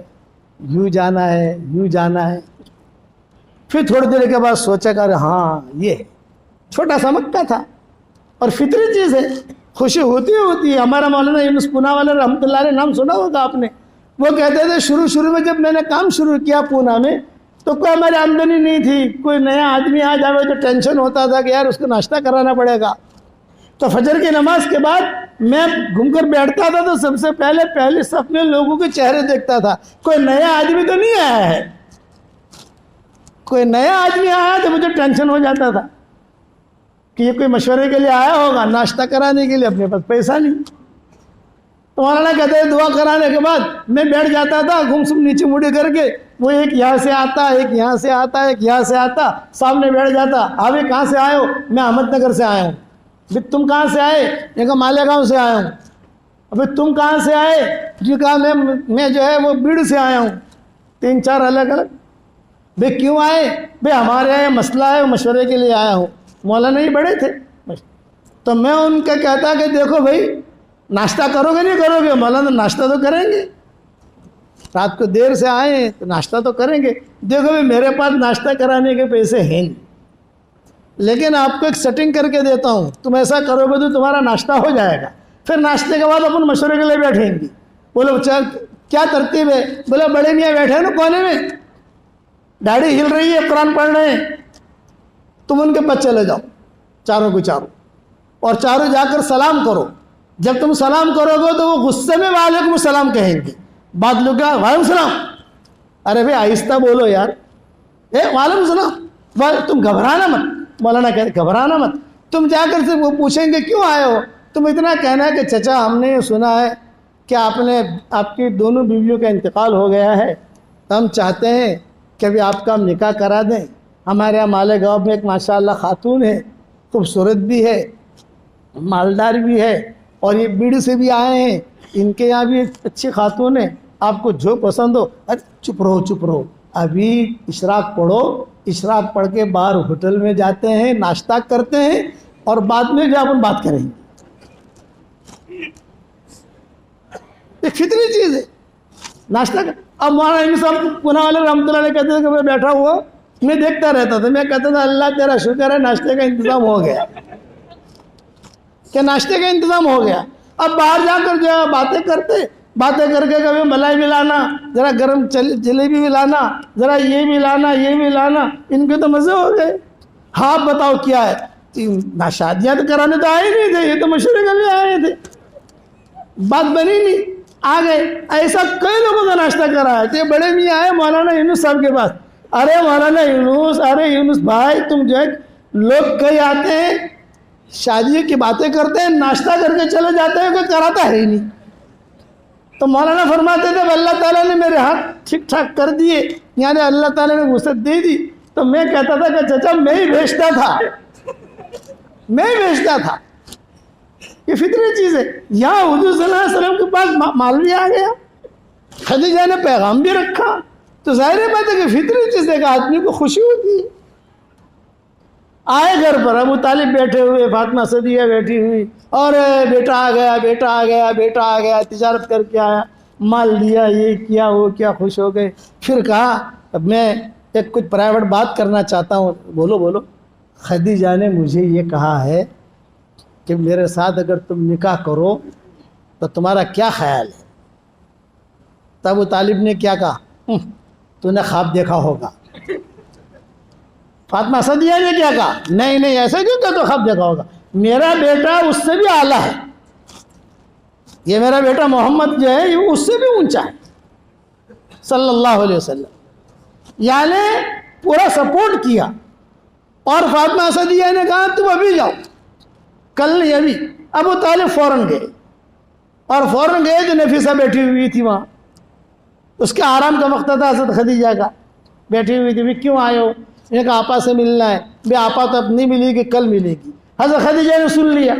یوں جانا ہے، یوں جانا ہے۔ پھر تھوڑی دیر کے بعد سوچا کہ ہاں یہ چھوٹا سا مکہ تھا اور فطری چیز ہے، خوشی ہوتی ہے۔ ہمارا مولانا یونس پونا والے رحمۃ اللہ علیہ نام سنا ہوگا آپ نے، وہ کہتے تھے شروع میں جب میں نے کام شروع کیا پونا میں تو کوئی ہماری آمدنی نہیں تھی، کوئی نیا آدمی آ جائے تو ٹینشن ہوتا تھا کہ یار اس کو ناشتہ کرانا پڑے گا۔ تو فجر کی نماز کے بعد میں گھوم کر بیٹھتا تھا تو سب سے پہلے صف میں لوگوں کے چہرے دیکھتا تھا، کوئی نیا آدمی تو نہیں آیا ہے۔ کوئی نیا آدمی آیا تو مجھے ٹینشن ہو جاتا تھا کہ یہ کوئی مشورے کے لیے آیا ہوگا، ناشتہ کرانے کے لیے، اپنے پاس پیسہ نہیں۔ تو مولانا کہتے ہیں دعا کرانے کے بعد میں بیٹھ جاتا تھا گمسم نیچے مڑی کر کے، وہ ایک یہاں سے آتا، ایک یہاں سے آتا، ایک یہاں سے آتا، سامنے بیٹھ جاتا۔ ابھی کہاں سے آئے ہو؟ میں احمد نگر سے آیا ہوں۔ ابھی تم کہاں سے آئے؟ میں کہا مالیگاؤں سے آیا ہوں۔ ابھی تم کہاں سے آئے؟ جی کہا میں جو ہے وہ بیڑ سے آیا ہوں۔ 3-4 الگ بھئی کیوں آئے؟ بھئی ہمارے یہاں مسئلہ ہے، مشورے کے لیے آیا ہوں۔ مولانا ہی بڑے تھے تو میں ان کا کہتا کہ دیکھو بھائی ناشتہ کرو گے نہیں کرو گے؟ مولانا ناشتہ تو کریں گے، رات کو دیر سے آئے تو ناشتہ تو کریں گے۔ دیکھو بھائی میرے پاس ناشتہ کرانے کے پیسے ہیں نہیں، لیکن آپ کو ایک سیٹنگ کر کے دیتا ہوں، تم ایسا کرو گے تو تمہارا ناشتہ ہو جائے گا۔ پھر ناشتے کے بعد اپن مشورے کے لیے بیٹھیں گے۔ بولو کیا ترتیب ہے؟ بولے بڑے میاں بیٹھے ہیں نا کونے میں، داڑھی ہل رہی ہے، قرآن پڑھ رہے ہیں، تم ان کے پاس چلے جاؤ چاروں کو چاروں، اور چاروں جا کر سلام کرو۔ جب تم سلام کرو گے تو وہ غصے میں وعلیکم السلام کہیں گے، بعد لوگ کیا وعلیکم السلام، ارے بھائی آہستہ بولو یار، وعلیکم السلام، تم گھبرانا مت۔ مولانا کہتے گھبرانا مت، تم جا کر سے وہ پوچھیں گے کیوں آئے ہو، تم اتنا کہنا ہے کہ چچا ہم نے سنا ہے کہ آپ کی دونوں بیویوں کا انتقال ہو گیا ہے، ہم چاہتے ہیں کہ ابھی آپ کا ہم نکاح کرا دیں۔ ہمارے یہاں مالیگاؤں میں ایک ماشاءاللہ خاتون ہے، خوبصورت بھی ہے، مالدار بھی ہے، اور یہ بیڑ سے بھی آئے ہیں، ان کے یہاں بھی اچھی خاتون ہے، آپ کو جو پسند ہو. ارے چپ رہو, ابھی اشراق پڑھو, اشراق پڑھ کے باہر ہوٹل میں جاتے ہیں, ناشتہ کرتے ہیں, اور بعد میں جو اپن بات کریں گے. یہ فطری چیز ہے ناشتہ کا. اب مولانا صاحب پونا والے رحمۃ اللہ علیہ کہتے تھے کہ میں بیٹھا ہوا میں دیکھتا رہتا تھا, میں کہتا تھا اللہ تیرا شکر ہے ناشتے کا انتظام ہو گیا, کہ ناشتے کا انتظام ہو گیا. اب باہر جا کر جو ہے باتیں کر کے کبھی ملائی بھی لانا, ذرا گرم جلیبی بھی لانا, ذرا یہ بھی لانا, ان کے تو مزے ہو گئے. ہاں بتاؤ کیا ہے, شادیاں تو کرانے تو آئے نہیں تھے, یہ تو مشورے کرنے آئے تھے, بات بنی نہیں, آ گئے. ایسا کئی لوگوں کا ناشتہ کرا ہے. تو بڑے میاں آئے مولانا یونس صاحب کے پاس, ارے مولانا یونس, ارے یونس بھائی تم جو ہے, لوگ کئی آتے ہیں شادی کی باتیں کرتے ہیں, ناشتہ کر کے چلے جاتے ہیں, کوئی کراتا ہے ہی نہیں. تو مولانا فرماتے تھے اللہ تعالیٰ نے میرے ہاتھ ٹھیک ٹھاک کر دیے, یعنی اللہ تعالیٰ نے وسعت دے دی. تو میں کہتا تھا کہ چچا میں ہی بھیجتا تھا. یہ فطری چیز ہے. یہاں حضور صلی اللہ علیہ وسلم کے پاس مال بھی آ گیا, خدیجہ نے پیغام بھی رکھا, تو ظاہر بات ہے کہ فطری چیز ہے کہ آدمی کو خوشی ہوتی ہے. آئے گھر پر, ابو طالب بیٹھے ہوئے, فاطمہ صدیہ بیٹھی ہوئی, اور بیٹا آ گیا, تجارت کر کے آیا, مال دیا, یہ کیا وہ کیا, خوش ہو گئے. پھر کہا اب میں ایک کچھ پرائیویٹ بات کرنا چاہتا ہوں. بولو. خدیجہ نے مجھے یہ کہا ہے کہ میرے ساتھ اگر تم نکاح کرو تو تمہارا کیا خیال ہے؟ تو ابو طالب نے کیا کہا, تو نے خواب دیکھا ہوگا. فاطمہ صدیہ نے کیا کہا, نہیں ایسا کیوں کہ تو خواب دیکھا ہوگا, میرا بیٹا اس سے بھی اعلیٰ ہے, یہ میرا بیٹا محمد جو ہے یہ اس سے بھی اونچا ہے صلی اللہ علیہ وسلم. یعنی پورا سپورٹ کیا. اور فاطمہ صدیہ نے کہا تم ابھی جاؤ, کل نہیں ابھی. ابو طالب فوراً گئے, اور فوراً گئے تو نفیسہ بیٹھی ہوئی تھی وہاں, اس کے آرام کا وقت تھا حضرت خدیجہ کا, بیٹھی ہوئی تھی. بھی کیوں آئے ہو؟ نے کہا آپا سے ملنا ہے. بھی آپا تو اب نہیں ملے گی, کل ملے گی. حضرت خدیجہ نے سن لیا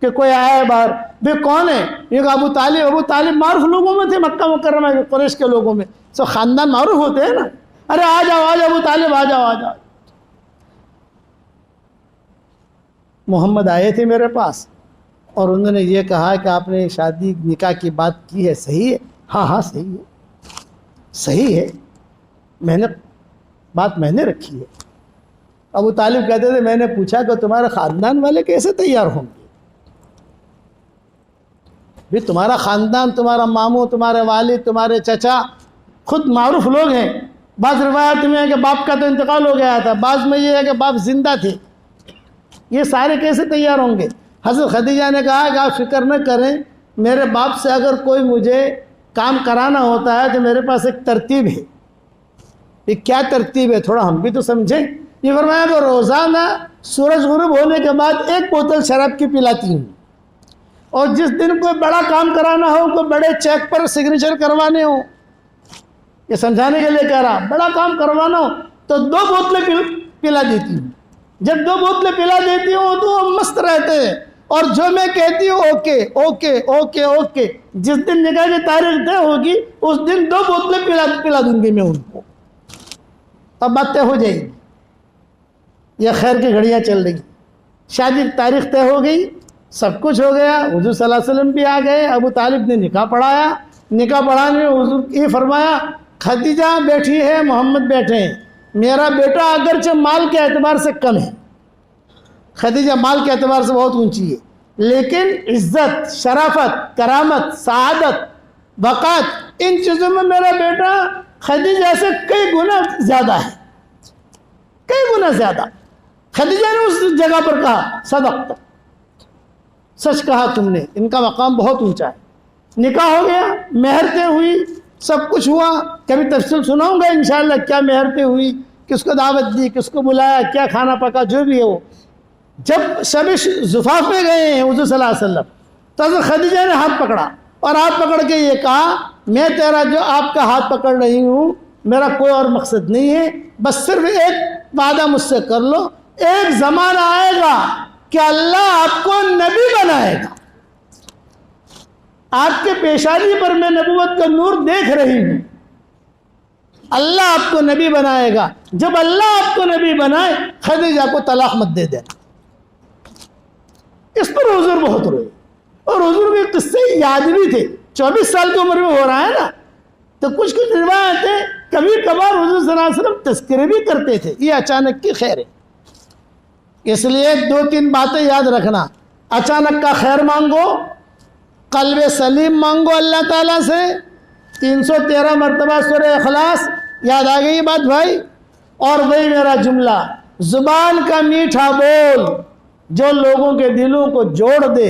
کہ کوئی آیا ہے باہر. بھی کون ہے؟ یہ کہا ابو طالب معروف لوگوں میں تھے مکہ مکرمہ کے, قریش کے لوگوں میں سب خاندان معروف ہوتے ہیں نا. ارے آ جاؤ ابو طالب آ جاؤ. محمد آئے تھے میرے پاس, اور انہوں نے یہ کہا کہ آپ نے شادی نکاح کی بات کی ہے, صحیح ہے؟ ہاں صحیح ہے, میں نے رکھی ہے. ابو طالب کہتے تھے میں نے پوچھا کہ تمہارے خاندان والے کیسے تیار ہوں گے؟ بھی تمہارا خاندان, تمہارا ماموں, تمہارے والد, تمہارے چچا خود معروف لوگ ہیں. بعض روایت میں ہے کہ باپ کا تو انتقال ہو گیا تھا, بعض میں یہ ہے کہ باپ زندہ تھے. یہ سارے کیسے تیار ہوں گے؟ حضرت خدیجہ نے کہا کہ آپ فکر نہ کریں, میرے باپ سے اگر کوئی مجھے کام کرانا ہوتا ہے تو میرے پاس ایک ترتیب ہے. یہ کیا ترتیب ہے تھوڑا ہم بھی تو سمجھیں. یہ فرمایا کہ روزانہ سورج غروب ہونے کے بعد ایک بوتل شراب کی پلاتی ہوں, اور جس دن کوئی بڑا کام کرانا ہو, کوئی بڑے چیک پر سگنیچر کروانے ہو, یہ سمجھانے کے لیے کہہ رہا, بڑا کام کروانا ہو تو 2 بوتلیں پلا دیتی ہوں. جب 2 بوتلیں پلا دیتی ہوں تو وہ مست رہتے ہیں, اور جو میں کہتی ہوں اوکے. جس دن نکاح کی تاریخ طے ہوگی اس دن 2 بوتلیں پلا دوں گی میں ان کو, اب بات طے ہو جائے گی. یہ خیر کی گھڑیاں چل رہی. شادی کی تاریخ طے ہو گئی, سب کچھ ہو گیا, حضور صلی اللہ علیہ وسلم بھی آ گئے. ابو طالب نے نکاح پڑھایا. نکاح پڑھانے میں حضور یہ فرمایا خدیجہ بیٹھی ہے, محمد بیٹھے ہیں. میرا بیٹا اگرچہ مال کے اعتبار سے کم ہے, خدیجہ مال کے اعتبار سے بہت اونچی ہے, لیکن عزت, شرافت, کرامت, سعادت, وقات, ان چیزوں میں میرا بیٹا خدیجہ سے کئی گنا زیادہ ہے, کئی گنا زیادہ. خدیجہ نے اس جگہ پر کہا صدقت, سچ کہا تم نے, ان کا مقام بہت اونچا ہے. نکاح ہو گیا, مہر طے ہوئی, سب کچھ ہوا. کبھی تفصیل سناؤں گا انشاءاللہ کیا مہر طے ہوئی, کس کو دعوت دی, کس کو بلایا, کیا کھانا پکا, جو بھی ہے وہ. جب شب زفاف میں گئے ہیں حضور صلی اللہ علیہ وسلم, تو حضرت خدیجہ نے ہاتھ پکڑا, اور ہاتھ پکڑ کے یہ کہا میں تیرا جو آپ کا ہاتھ پکڑ رہی ہوں میرا کوئی اور مقصد نہیں ہے, بس صرف ایک وعدہ مجھ سے کر لو, ایک زمانہ آئے گا کہ اللہ آپ کو نبی بنائے گا. آپ کے پیشانی پر میں نبوت کا نور دیکھ رہی ہوں. اللہ آپ کو نبی بنائے گا. جب اللہ آپ کو نبی بنائے خدیجہ کو طلاق مت دے دینا. اس پر حضور بہت روئے اور حضور کے قصے یاد بھی تھے. 24 سال کی عمر میں ہو رہا ہے نا, تو کچھ روایتیں کبھی کبھار حضور صلی اللہ علیہ وسلم تذکرے بھی کرتے تھے. یہ اچانک کی خیر ہے. اس لیے 2-3 باتیں یاد رکھنا. اچانک کا خیر مانگو, قلب سلیم مانگو اللہ تعالیٰ سے. 313 مرتبہ سورہ اخلاص. یاد آ گئی بات بھائی؟ اور وہی میرا جملہ, زبان کا میٹھا بول جو لوگوں کے دلوں کو جوڑ دے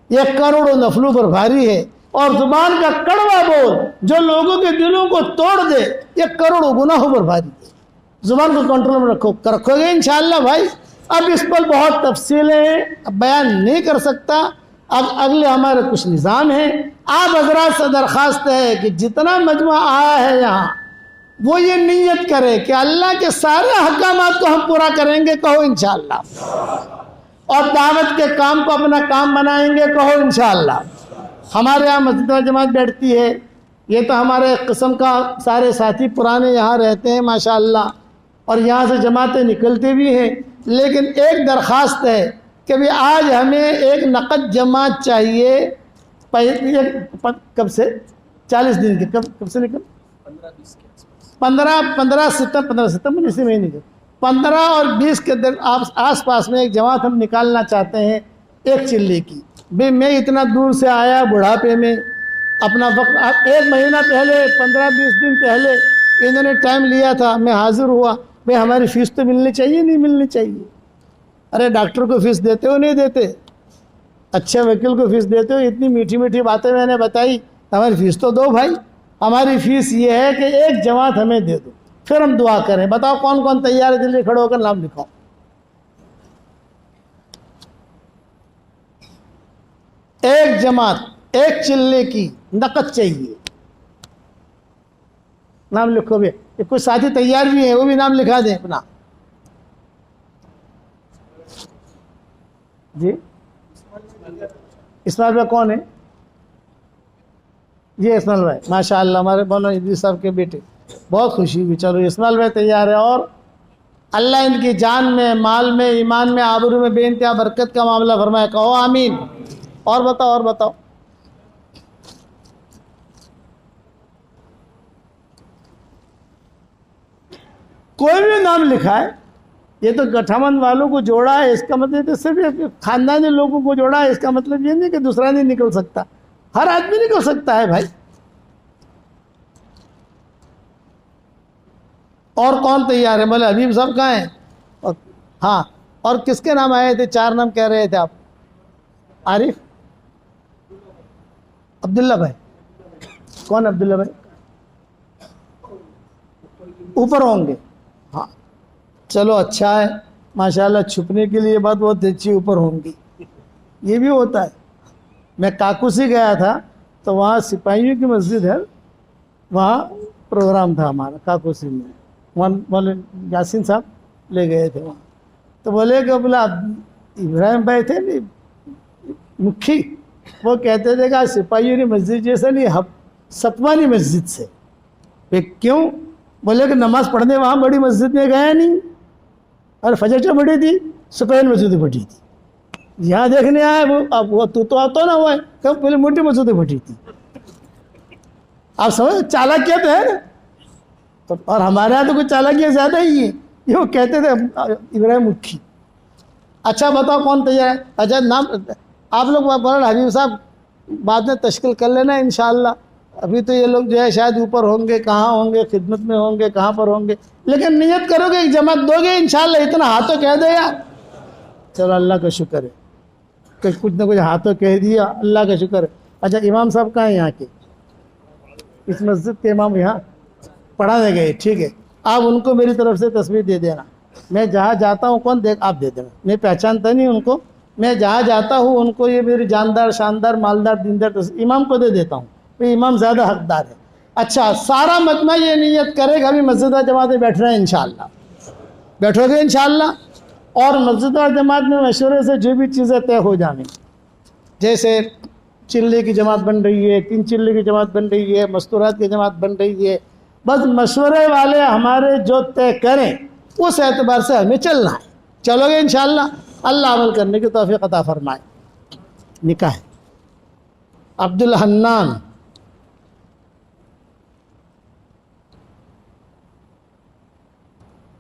یہ کروڑوں نفلوں پر بھاری ہے. اور زبان کا کڑوا بول جو لوگوں کے دلوں کو توڑ دے یہ کروڑوں گناہوں پر بھاری ہے. زبان کو کنٹرول میں رکھو گے انشاءاللہ بھائی. اب اس پر بہت تفصیلیں ہیں, اب بیان نہیں کر سکتا. اب اگلے ہمارے کچھ نظام ہیں. آپ حضرات سے درخواست ہے کہ جتنا مجموعہ آیا ہے یہاں وہ یہ نیت کرے کہ اللہ کے سارے احکامات کو ہم پورا کریں گے. کہو انشاءاللہ. اور دعوت کے کام کو اپنا کام بنائیں گے. کہو انشاءاللہ. ہمارے یہاں مسجد و جماعت بیٹھتی ہے. یہ تو ہمارے قسم کا سارے ساتھی پرانے یہاں رہتے ہیں ماشاءاللہ, اور یہاں سے جماعتیں نکلتے بھی ہیں. لیکن ایک درخواست ہے کہ بھی آج ہمیں ایک نقد جماعت چاہیے. کب سے 40 دن کے کب سے نکل 15 ستمبر اسی مہینے کے 15 اور 20 کے آس پاس میں ایک جماعت ہم نکالنا چاہتے ہیں ایک چلے کی. بھئی میں اتنا دور سے آیا بڑھاپے میں, اپنا وقت 1 مہینہ پہلے 15-20 دن پہلے انہوں نے ٹائم لیا تھا, میں حاضر ہوا. بھئی ہماری فیس تو ملنی چاہیے نہیں ملنی چاہیے؟ ارے ڈاکٹر کو فیس دیتے ہو نہیں دیتے؟ اچھے وکیل کو فیس دیتے ہو؟ اتنی میٹھی میٹھی باتیں میں نے بتائی, ہماری فیس تو دو بھائی. ہماری فیس یہ ہے کہ ایک جماعت ہمیں دے دو, پھر ہم دعا کریں. بتاؤ کون کون تیار ہے؟ جلدی کھڑے ہو کر نام لکھاؤ. ایک جماعت ایک چلے کی نقد چاہیے. نام لکھو بھی. کچھ ساتھی تیار بھی ہیں, وہ بھی نام لکھا دیں اپنا. جی اسماعیل بھائی کون ہے؟ یہ اسماعیل بھائی ماشاءاللہ ہمارے مولانا ادریس صاحب کے بیٹے. بہت خوشی ہوئی. چلو اسماعیل بھائی تیار ہے. اور اللہ ان کی جان میں, مال میں, ایمان میں, آبرو میں بے انتہا برکت کا معاملہ فرمائے. کہو آمین. اور بتاؤ کوئی بھی نام لکھا ہے. یہ تو گٹھامن والوں کو جوڑا ہے, اس کا مطلب تو صرف خاندانی لوگوں کو جوڑا ہے. اس کا مطلب یہ نہیں کہ دوسرا نہیں نکل سکتا. ہر آدمی نکل سکتا ہے بھائی. اور کون تیار ہے؟ مولانا حبیب صاحب کہاں ہیں؟ ہاں, اور کس کے نام آئے تھے؟ 4 نام کہہ رہے تھے آپ. عارف, عبداللہ بھائی. کون عبداللہ بھائی؟ اوپر ہوں گے. ہاں چلو اچھا ہے ماشاءاللہ. چھپنے کے لیے بات بہت اچھی, اوپر ہوں گی. یہ بھی ہوتا ہے. میں کاکوسی گیا تھا تو وہاں سپاہیوں کی مسجد ہے, وہاں پروگرام تھا ہمارا کاکوسی میں. وہاں مولانا یاسین صاحب لے گئے تھے وہاں. تو بولے کہ بولا ابراہیم بھائی تھے نہیں مکھی, وہ کہتے تھے کہ سپاہیوں کی مسجد جیسا نہیں, ستوانی مسجد سے. کیوں؟ بولے کہ نماز پڑھنے وہاں بڑی مسجد میں گیا نہیں, اور فجر جو بڑی تھی سپاہی مسجد بڑی تھی. یہاں دیکھنے آئے وہ تو آتا نا, ہوا ہے پہلے موٹی مسجد بڑی تھی. آپ سمجھ چالاکیت ہے نا. تو اور ہمارے یہاں تو کچھ چالاکیت زیادہ ہی ہے. یہ وہ کہتے تھے ابراہیم مکھی. اچھا بتاؤ کون تیار ہے؟ اچھا نام آپ لوگ مولانا حبیب صاحب بعد میں تشکیل کر لینا انشاءاللہ. ابھی تو یہ لوگ جو ہے شاید اوپر ہوں گے, کہاں ہوں گے, خدمت میں ہوں گے, کہاں پر ہوں گے. لیکن نیت کرو گے ایک جماعت دو گے انشاءاللہ. اتنا ہاتھوں کہہ دے یار. چلو اللہ کا شکر ہے کہ کچھ نہ کچھ ہاتھوں کہہ دیا, اللہ کا شکر ہے. اچھا امام صاحب کہاں ہیں یہاں کے؟ اس مسجد کے امام یہاں پڑھانے گئے. ٹھیک ہے, آپ ان کو میری طرف سے تصویر دے دینا. میں جہاں جاتا ہوں کون دیکھ آپ دے دینا. میں پہچانتا نہیں ان کو. میں جہاں جاتا ہوں ان کو یہ میری جاندار شاندار مالدار دیندار امام کو دے دیتا ہوں. امام زیادہ حقدار ہے. اچھا سارا مجمع یہ نیت کرے گا ابھی مسجد جماعت میں بیٹھ رہے ہیں انشاءاللہ. بیٹھو گے انشاءاللہ. اور مسجد جماعت میں مشورے سے جو بھی چیزیں طے ہو جائیں, جیسے چلے کی جماعت بن رہی ہے، 3 چلے کی جماعت بن رہی ہے، مستورات کی جماعت بن رہی ہے. بس مشورے والے ہمارے جو طے کریں اس اعتبار سے ہمیں چلنا ہے. چلو گے انشاءاللہ، اللہ عمل کرنے کی توفیق عطا فرمائے. نکاح عبد الحنان،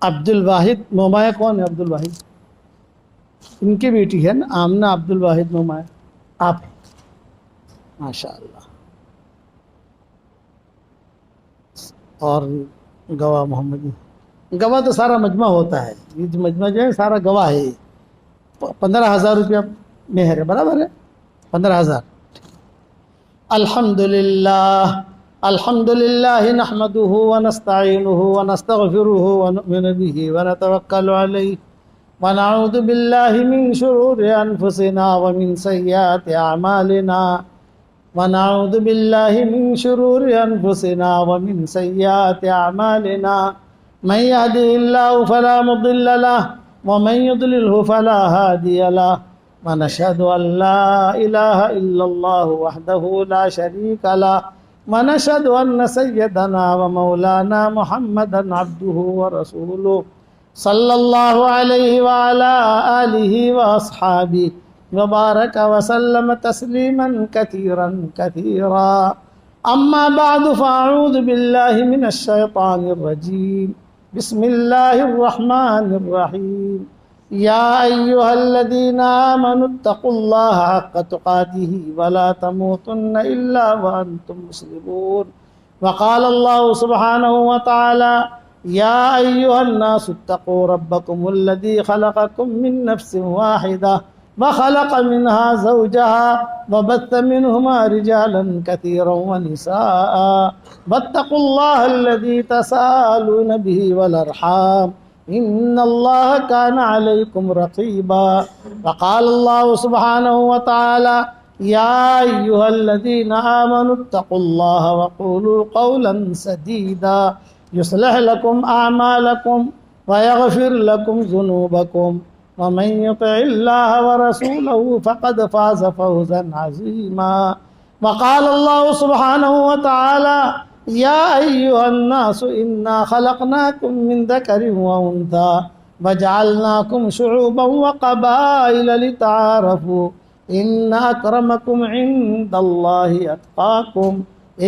عبد الواحد مومایا کون ہے؟ عبد الواحد ان کی بیٹی ہے نا، آمنہ عبد الواحد مومایا. آپ ماشاء اللہ. اور گواہ محمد، گواہ تو سارا مجمع ہوتا ہے، یہ جو مجمع جو ہے سارا گواہ ہے. 15,000 روپیہ مہر ہے، برابر ہے 15,000. الحمدللہ الحمدللہ نحمده ونستعینه ونستغفره ونؤمن به ونتوکل علیہ ونعوذ باللہ من شرور انفسنا ومن سیئات اعمالنا ونعوذ باللہ من شرور انفسنا ومن سیئات اعمالنا من يهده الله فلا مضل له ومن يضلله فلا هادي له ونشهد أن لا إله إلا الله وحده لا شريك له ونشهد أن سيدنا ومولانا محمدا عبده ورسوله صلى الله عليه وعلى آله وأصحابه وبارك وسلم تسليما كثيرا كثيرا. أما بعد فأعوذ بالله من الشيطان الرجيم. بسم الله الرحمن الرحيم. يا أيها الذين آمنوا اتقوا الله حق تقاته ولا تموتن إلا وأنتم مسلمون. وقال الله سبحانه وتعالى يا أيها الناس اتقوا ربكم الذي خلقكم من نفس واحدة وخلق منها زوجها وبث منهما رجالا كثيرا ونساء واتقوا الله الذي تساءلون به والأرحام إن الله كان عليكم رقيبا. وقال الله سبحانه وتعالى يا أيها الذين آمنوا اتقوا الله وقولوا قولا سديدا يصلح لكم أعمالكم ويغفر لكم ذنوبكم ومن يطع الله ورسوله فقد فاز فوزا عظيما. وقال الله سبحانه وتعالى يا أيها الناس إنا خلقناكم من ذكر وأنثى وجعلناكم شعوبا وقبائل لتعارفوا إن أكرمكم عند الله أتقاكم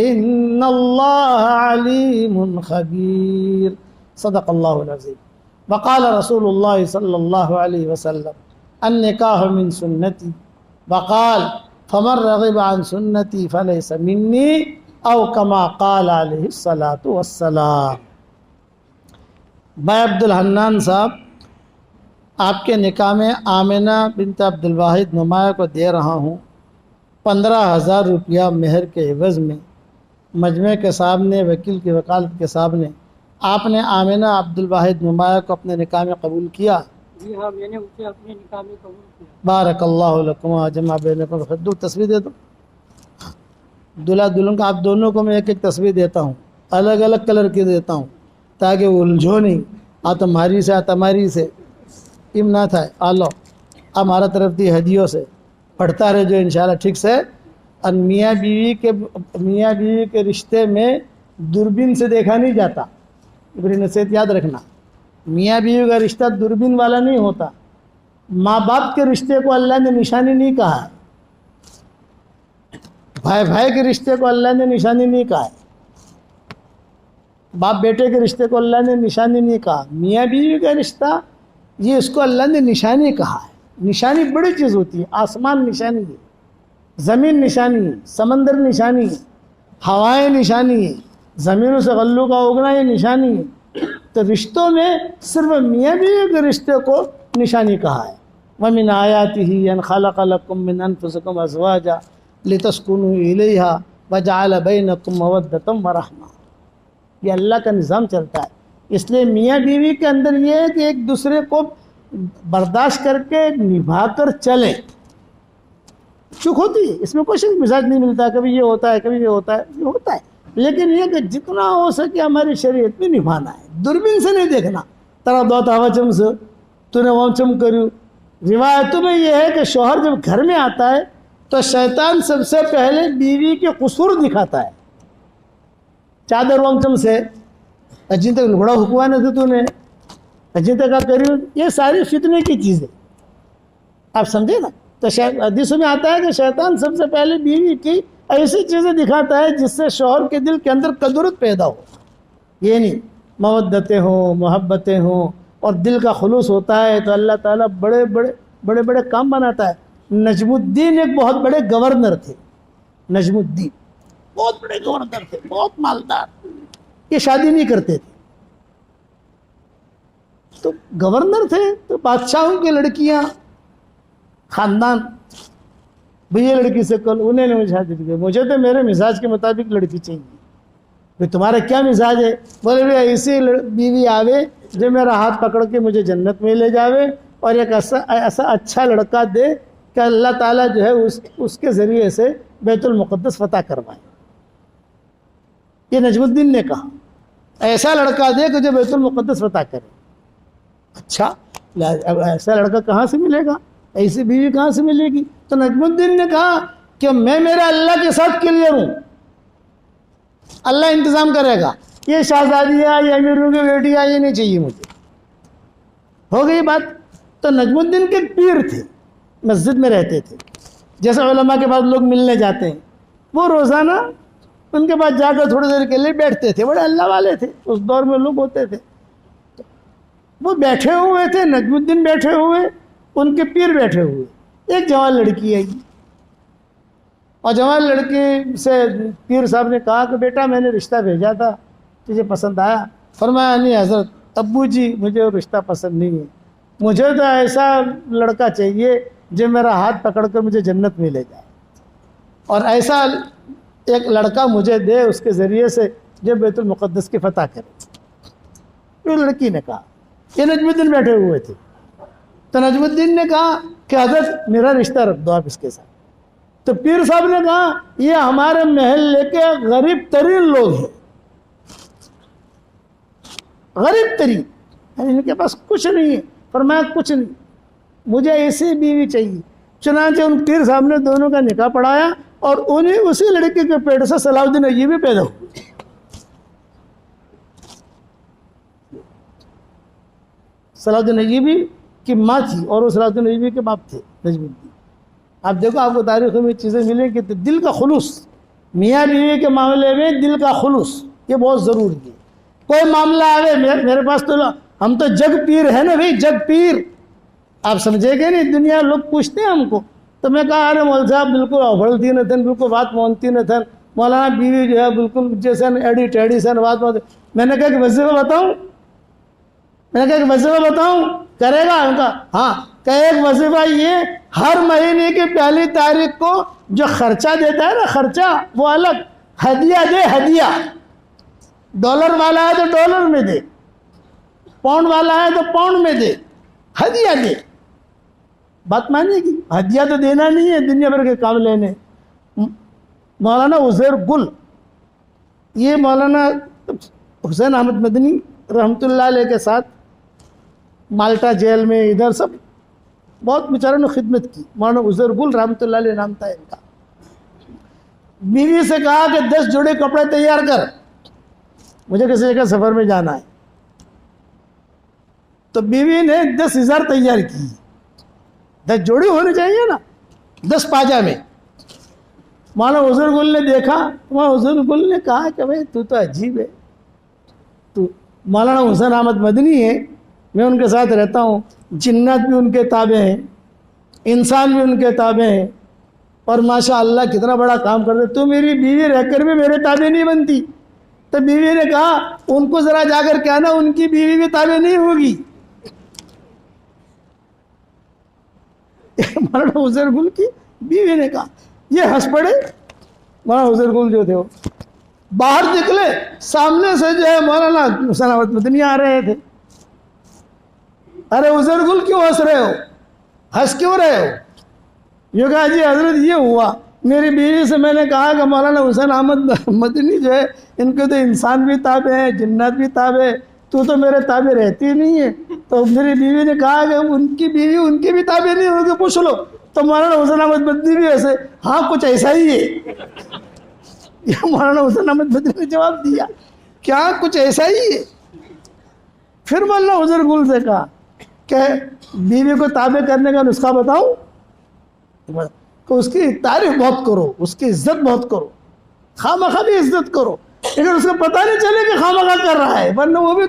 إن الله عليم خبير. صدق الله العظيم. وقال رسول الله صلى الله عليه وسلم النكاح من سنتي وقال فمن رغب عن سنتي فليس مني او کما قال علیہ الصلاۃ والسلام. بھائی عبد الحنان صاحب، آپ کے نکاح میں آمنہ بنت عبد الواحد نمایاں کو دے رہا ہوں 15,000 روپیہ مہر کے عوض میں. مجمع کے سامنے، وکیل کی وکالت کے سامنے آپ نے آمنہ عبد الواحد نمایاں کو اپنے نکاح میں قبول کیا؟ جی ہاں، میں نے اسے اپنے نکاح میں قبول کیا. بارک اللہ لکما جمع بینکم. خدو تصویر دے دو دلہا دلہن کا. آپ دونوں کو میں ایک ایک تصویر دیتا ہوں، الگ الگ کلر کی دیتا ہوں تاکہ وہ الجھو نہیں. آ تمہاری سے آ تمہاری سے ام نہ تھا. آلو ہمارا طرف دی ہدیوں سے پڑھتا رہے جو انشاءاللہ ٹھیک سے. اور میاں بیوی کے رشتے میں دوربین سے دیکھا نہیں جاتا. میری نصیحت یاد رکھنا، میاں بیوی کا رشتہ دوربین والا نہیں ہوتا. ماں باپ کے رشتے کو اللہ نے نشانی نہیں کہا ہے، بھائی کے رشتے کو اللہ نے نشانی نہیں کہا ہے، باپ بیٹے کے رشتے کو اللہ نے نشانی نہیں کہا. میاں بیوی کا رشتہ یہ اس کو اللہ نے نشانی کہا ہے. نشانی بڑی چیز ہوتی ہے. آسمان نشانی ہے، زمین نشانی ہے، سمندر نشانی ہے، ہوائیں نشانی ہے، زمینوں سے غلوں کا اگنا یہ نشانی ہے. تو رشتوں میں صرف میاں بیوی کے رشتے کو نشانی کہا ہے. وَمِنْ آيَاتِهِ أَنْ خَلَقَ لَكُم مِّنْ أَنفُسِكُمْ أَزْوَاجًا لِتَسْكُنُوا إِلَيْهَا وَجَعَلَ بَيْنَكُم مَّوَدَّةً وَرَحْمَةً. یہ اللہ کا نظام چلتا ہے. اس لیے میاں بیوی کے اندر یہ ہے کہ ایک دوسرے کو برداشت کر کے نبھا کر چلیں. چک ہوتی ہے، اس میں کوئی شک مزاج نہیں ملتا، کبھی یہ ہوتا ہے کبھی یہ ہوتا ہے، یہ ہوتا ہے. لیکن یہ کہ جتنا ہو سکے ہماری شریعت میں نبھانا ہے. دوربین سے نہیں دیکھنا، ترا دو ہوا چم سے تو نے وہ چم کریو. روایتوں میں یہ ہے کہ شوہر جب گھر میں آتا ہے تو شیطان سب سے پہلے بیوی کے قصور دکھاتا ہے. چادر وانچم سے اجن تک لگڑا حکوا نہ تو نے اجن تک کری، یہ ساری فتنے کی چیزیں آپ سمجھے نا. تو حدیثوں میں آتا ہے کہ شیطان سب سے پہلے بیوی کی ایسی چیزیں دکھاتا ہے جس سے شوہر کے دل کے اندر قدرت پیدا ہو. یہ نہیں مودتیں ہوں، محبتیں ہوں اور دل کا خلوص ہوتا ہے تو اللہ تعالیٰ بڑے بڑے کام بناتا ہے. نجم الدین ایک بہت بڑے گورنر تھے. نجم الدین بہت بڑے گورنر تھے، بہت مالدار. یہ شادی نہیں کرتے تھے. تو گورنر تھے تو بادشاہوں کی لڑکیاں خاندان بھئی یہ لڑکی سے کل انہیں نے مجھے شادی کی. مجھے تو میرے مزاج کے مطابق لڑکی چاہیے. بھئی تمہارا کیا مزاج ہے؟ بولے بھئی ایسی بیوی آوے جو میرا ہاتھ پکڑ کے مجھے جنت میں لے جاوے اور ایک ایسا اچھا لڑکا دے کہ اللہ تعالیٰ جو ہے اس کے ذریعے سے بیت المقدس فتح کروائے. یہ نجم الدین نے کہا ایسا لڑکا دے کہ جو بیت المقدس فتح کرے. اچھا ایسا لڑکا کہاں سے ملے گا، ایسی بیوی کہاں سے ملے گی؟ تو نجم الدین نے کہا کہ میں میرے اللہ کے ساتھ کلیئر ہوں، اللہ انتظام کرے گا. یہ شہزادیاں یا امیروں کی بیٹیاں یہ نہیں چاہیے مجھے. ہو گئی بات. تو نجم الدین کے پیر تھے، مسجد میں رہتے تھے. جیسے علماء کے پاس لوگ ملنے جاتے ہیں، وہ روزانہ ان کے پاس جا کر تھوڑی دیر کے لیے بیٹھتے تھے. بڑے اللہ والے تھے، اس دور میں لوگ ہوتے تھے. وہ بیٹھے ہوئے تھے، نجم الدین بیٹھے ہوئے، ان کے پیر بیٹھے ہوئے. ایک جوان لڑکی آئی اور جوان لڑکی سے پیر صاحب نے کہا کہ بیٹا میں نے رشتہ بھیجا تھا، تجھے پسند آیا؟ فرمایا نہیں حضرت، ابو جی مجھے وہ رشتہ پسند نہیں ہے، مجھے تو ایسا لڑکا چاہیے جو میرا ہاتھ پکڑ کر مجھے جنت میں لے جائے، اور ایسا ایک لڑکا مجھے دے اس کے ذریعے سے جو بیت المقدس کی فتح کرے. وہ لڑکی نے کہا. یہ نجم الدین بیٹھے ہوئے تھے. تو نجم الدین نے کہا کہ حضرت میرا رشتہ رکھ دو آپ اس کے ساتھ. تو پیر صاحب نے کہا یہ ہمارے محلے کے غریب ترین لوگ ہیں، غریب ترین، ان کے پاس کچھ نہیں ہے. فرمایا کچھ نہیں، مجھے ایسی بیوی چاہیے. چنانچہ ان پیر صاحب نے دونوں کا نکاح پڑھایا اور انہیں اسی لڑکی کے پیٹ سے صلاح الدین ایوبی پیدا ہوئے. صلاح الدین ایوبی کی ماں تھی اور وہ صلاح الدین ایوبی کے باپ تھے نجم الدین. آپ دیکھو آپ کو تاریخ میں چیزیں ملیں کہ دل کا خلوص، میاں بیوی کے معاملے میں دل کا خلوص یہ بہت ضروری ہے. کوئی معاملہ آئے میرے پاس تو ہم تو جگ پیر ہیں نا بھائی، جگ پیر آپ سمجھے گے نہیں. دنیا لوگ پوچھتے ہیں ہم کو، تو میں کہا ارے مول صاحب بالکل ابھڑتی نہ تھن، بالکل بات مانتی نہ تھن. مولانا بیوی جو ہے بالکل جیسے ایڈی ٹیڈی سن بات مانتے. میں نے کہا کہ وظیفہ بتاؤں، کرے گا؟ ان کا ہاں کہ ایک وظیفہ یہ ہر مہینے کی پہلی تاریخ کو جو خرچہ دیتا ہے نا، خرچہ وہ الگ، ہدیہ دے، ہدیہ. ڈالر والا ہے تو ڈالر میں دے، پاؤنڈ والا ہے تو پاؤنڈ میں دے، ہدیہ دے. بات مانے گی؟ ہدیہ تو دینا نہیں ہے دنیا بھر کے کام لینے. مولانا عزیر گل، یہ مولانا حسین احمد مدنی رحمۃ اللہ علیہ کے ساتھ مالٹا جیل میں ادھر سب بہت بیچاروں نے خدمت کی. مولانا عزیر گل رحمۃ اللہ علیہ نام تھا ان کا. بیوی سے کہا کہ 10 جوڑے کپڑے تیار کر، مجھے کسی جگہ سفر میں جانا ہے. تو بیوی نے 10,000 تیار کی. 10 جوڑی ہونے چاہیے نا، 10 پاجامے. مولانا عزیر گل نے دیکھا، مولانا عزیر گل نے کہا کہ بھائی تو عجیب ہے. تو مولانا حسین احمد مدنی ہے، میں ان کے ساتھ رہتا ہوں، جنات بھی ان کے تابع ہیں، انسان بھی ان کے تابع ہیں، اور ماشاء اللہ کتنا بڑا کام کرتے. تو میری بیوی رہ کر بھی میرے تابع نہیں بنتی. تو بیوی نے کہا ان کو ذرا جا کر کہنا ان کی بیوی بھی تابع نہیں ہوگی. مولانا عزیر گل کی بیوی نے کہا. یہ ہنس پڑے. مولانا عزیر گل جو تھے وہ باہر نکلے، سامنے سے جو ہے مولانا حسین احمد مدنی آ رہے تھے. ارے عزیر گل کیوں ہنس رہے ہو، ہنس کیوں رہے ہو؟ یہ کہا جی حضرت یہ ہوا، میری بیوی سے میں نے کہا کہ مولانا حسین احمد مدنی جو ہے ان کے تو انسان بھی تابع ہیں، جنات بھی تابع ہے، تو میرے تابع رہتی نہیں ہے. تو میری بیوی نے کہا کہ ان کی بیوی ان کی بھی تابع نہیں ہوگی، پوچھ لو. تو مولانا حسین احمد مدنی بھی ایسے ہاں کچھ ایسا ہی ہے. یہ مولانا حسین احمد مدنی نے جواب دیا کیا کچھ ایسا ہی ہے. پھر مولانا حضور گل سے کہا کہ بیوی کو تابع کرنے کا نسخہ بتاؤں کہ اس کی تعریف بہت کرو, اس کی عزت بہت کرو, خواہ بھی عزت کرو, لیکن اس کو پتہ نہیں چلے کہ خواہ کر رہا ہے, ورنہ وہ بھی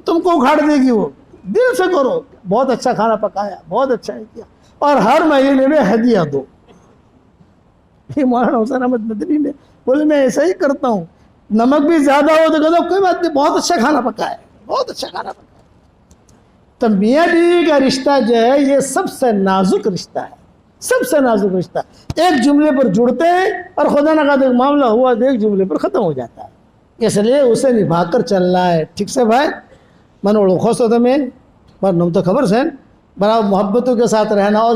تم کو اکھاڑ دے گی. وہ دل سے کرو, بہت اچھا کھانا پکایا, بہت اچھا کیا, اور ہر مہینے میں ہدیہ دو. یہ مولانا حسین احمد مدنی نے بولے میں ایسا ہی کرتا ہوں, نمک بھی زیادہ ہو تو کہتا ہوں کوئی بات نہیں, بہت اچھا کھانا پکایا, بہت اچھا کھانا پکایا. تو میاں بیوی کا رشتہ جو ہے یہ سب سے نازک رشتہ ہے, سب سے نازک رشتہ. ایک جملے پر جڑتے ہیں اور خدا نہ خواستہ ایک معاملہ ہوا تو ایک جملے پر ختم ہو جاتا ہے. اس لیے اسے نبھا کر چلنا ہے. ٹھیک سے بھائی من اوڑکھو سو تمہیں پر نم تو خبر سے بڑا محبتوں کے ساتھ رہنا. اور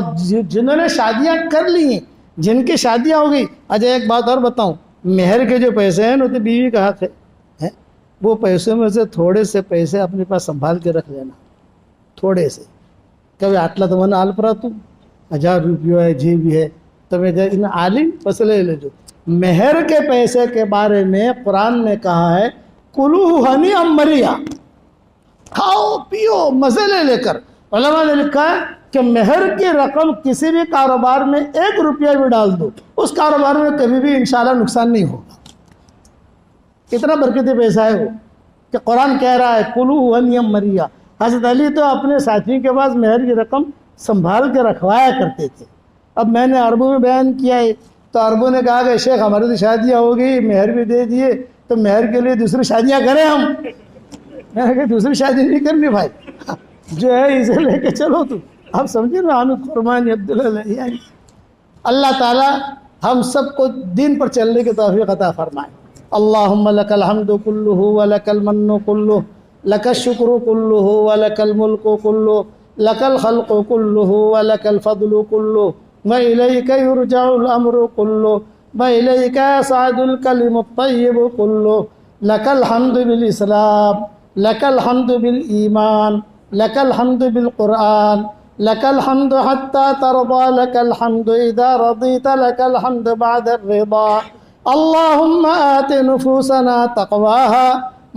جنہوں نے شادیاں کر لی ہیں, جن کی شادیاں ہو گئی, اچھا ایک بات اور بتاؤں, مہر کے جو پیسے ہیں وہ تو بیوی کا حق ہے, وہ پیسوں میں سے تھوڑے سے پیسے اپنے پاس سنبھال کے رکھ لینا, تھوڑے سے. کبھی آٹلا تو من آل پرا تو 1000 روپیہ ہے جی بھی ہے تمہیں عالم بس لے لے. جو مہر کے پیسے کے بارے میں قرآن نے کہا ہے کلو ہنی مریا, کھاؤ پیو مزے لے لے کر. علماء نے لکھا ہے کہ مہر کی رقم کسی بھی کاروبار میں 1 روپیہ بھی ڈال دو, اس کاروبار میں کبھی بھی انشاءاللہ نقصان نہیں ہوگا. اتنا برکتی پیسہ ہے وہ کہ قرآن کہہ رہا ہے کلو ہنی مریا. حضرت علی تو اپنے ساتھیوں کے پاس مہر کی رقم سنبھال کے رکھوایا کرتے تھے. اب میں نے عربوں میں بیان کیا ہے تو عربوں نے کہا کہ شیخ ہماری تو شادیاں ہو گئی, مہر بھی دے دیے, تو مہر کے لیے دوسری شادیاں کریں ہم. میں نے کہا دوسری شادی نہیں کرنی بھائی, جو ہے اسے لے کے چلو. تو آپ سمجھے نا, حامد فرمانی عبداللہ. اللہ تعالیٰ ہم سب کو دین پر چلنے کی توفیق عطا فرمائے. اللہم لک الحمد کلہ ولک المن کلہ لک الشکر کلہ ولک الملک کلہ لک الخلق کلہ ولک الفضل کلہ وإلیک یرجع الامر کلہ وإلیک یصعد الکلم الطیب کلہ لک الحمد بالاسلام لک الحمد بالایمان لک الحمد بالقرآن لک الحمد حتی ترضى لک الحمد اذا رضیت لک الحمد بعد الرضا. اللہم آت نفوسنا تقواها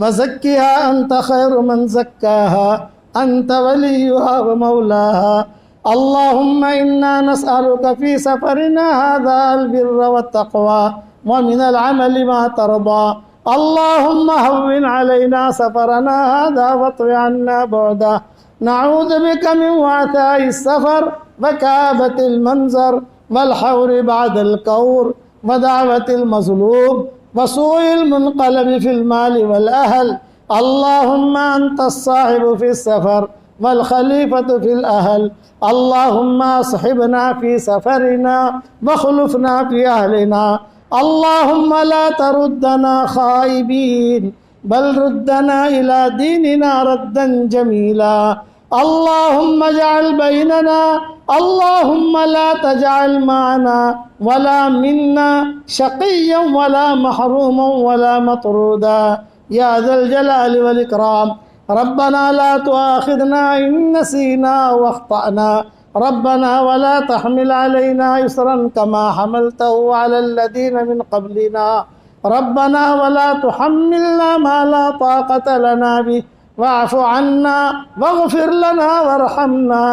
وزکها انت خیر من زکاها انت ولیها ومولاها. اللهم إنا نسألك في سفرنا هذا البر والتقوى ومن العمل ما ترضى. اللهم هون علينا سفرنا هذا واطوي عنا بعده. نعوذ بك من وعثاء السفر وكآبة المنظر والحور بعد الكور ودعوة المظلوم وسوء المنقلب في المال والأهل. اللهم أنت الصاحب في السفر والخليفة في الأهل. اللهم اصحبنا في سفرنا وخلفنا في أهلنا. اللهم لا تردنا خائبين بل ردنا إلى ديننا ردا جميلا. اللهم اجعل بيننا, اللهم لا تجعل معنا ولا منا شقيا ولا محروما ولا مطرودا يا ذا الجلال والإكرام. ربنا لا تؤاخذنا إن نسينا واخطأنا. ربنا ولا تحمل علينا إصرا كما حملته على الذين من قبلنا. ربنا ولا تحملنا ما لا طاقة لنا به واعف عنا واغفر لنا وارحمنا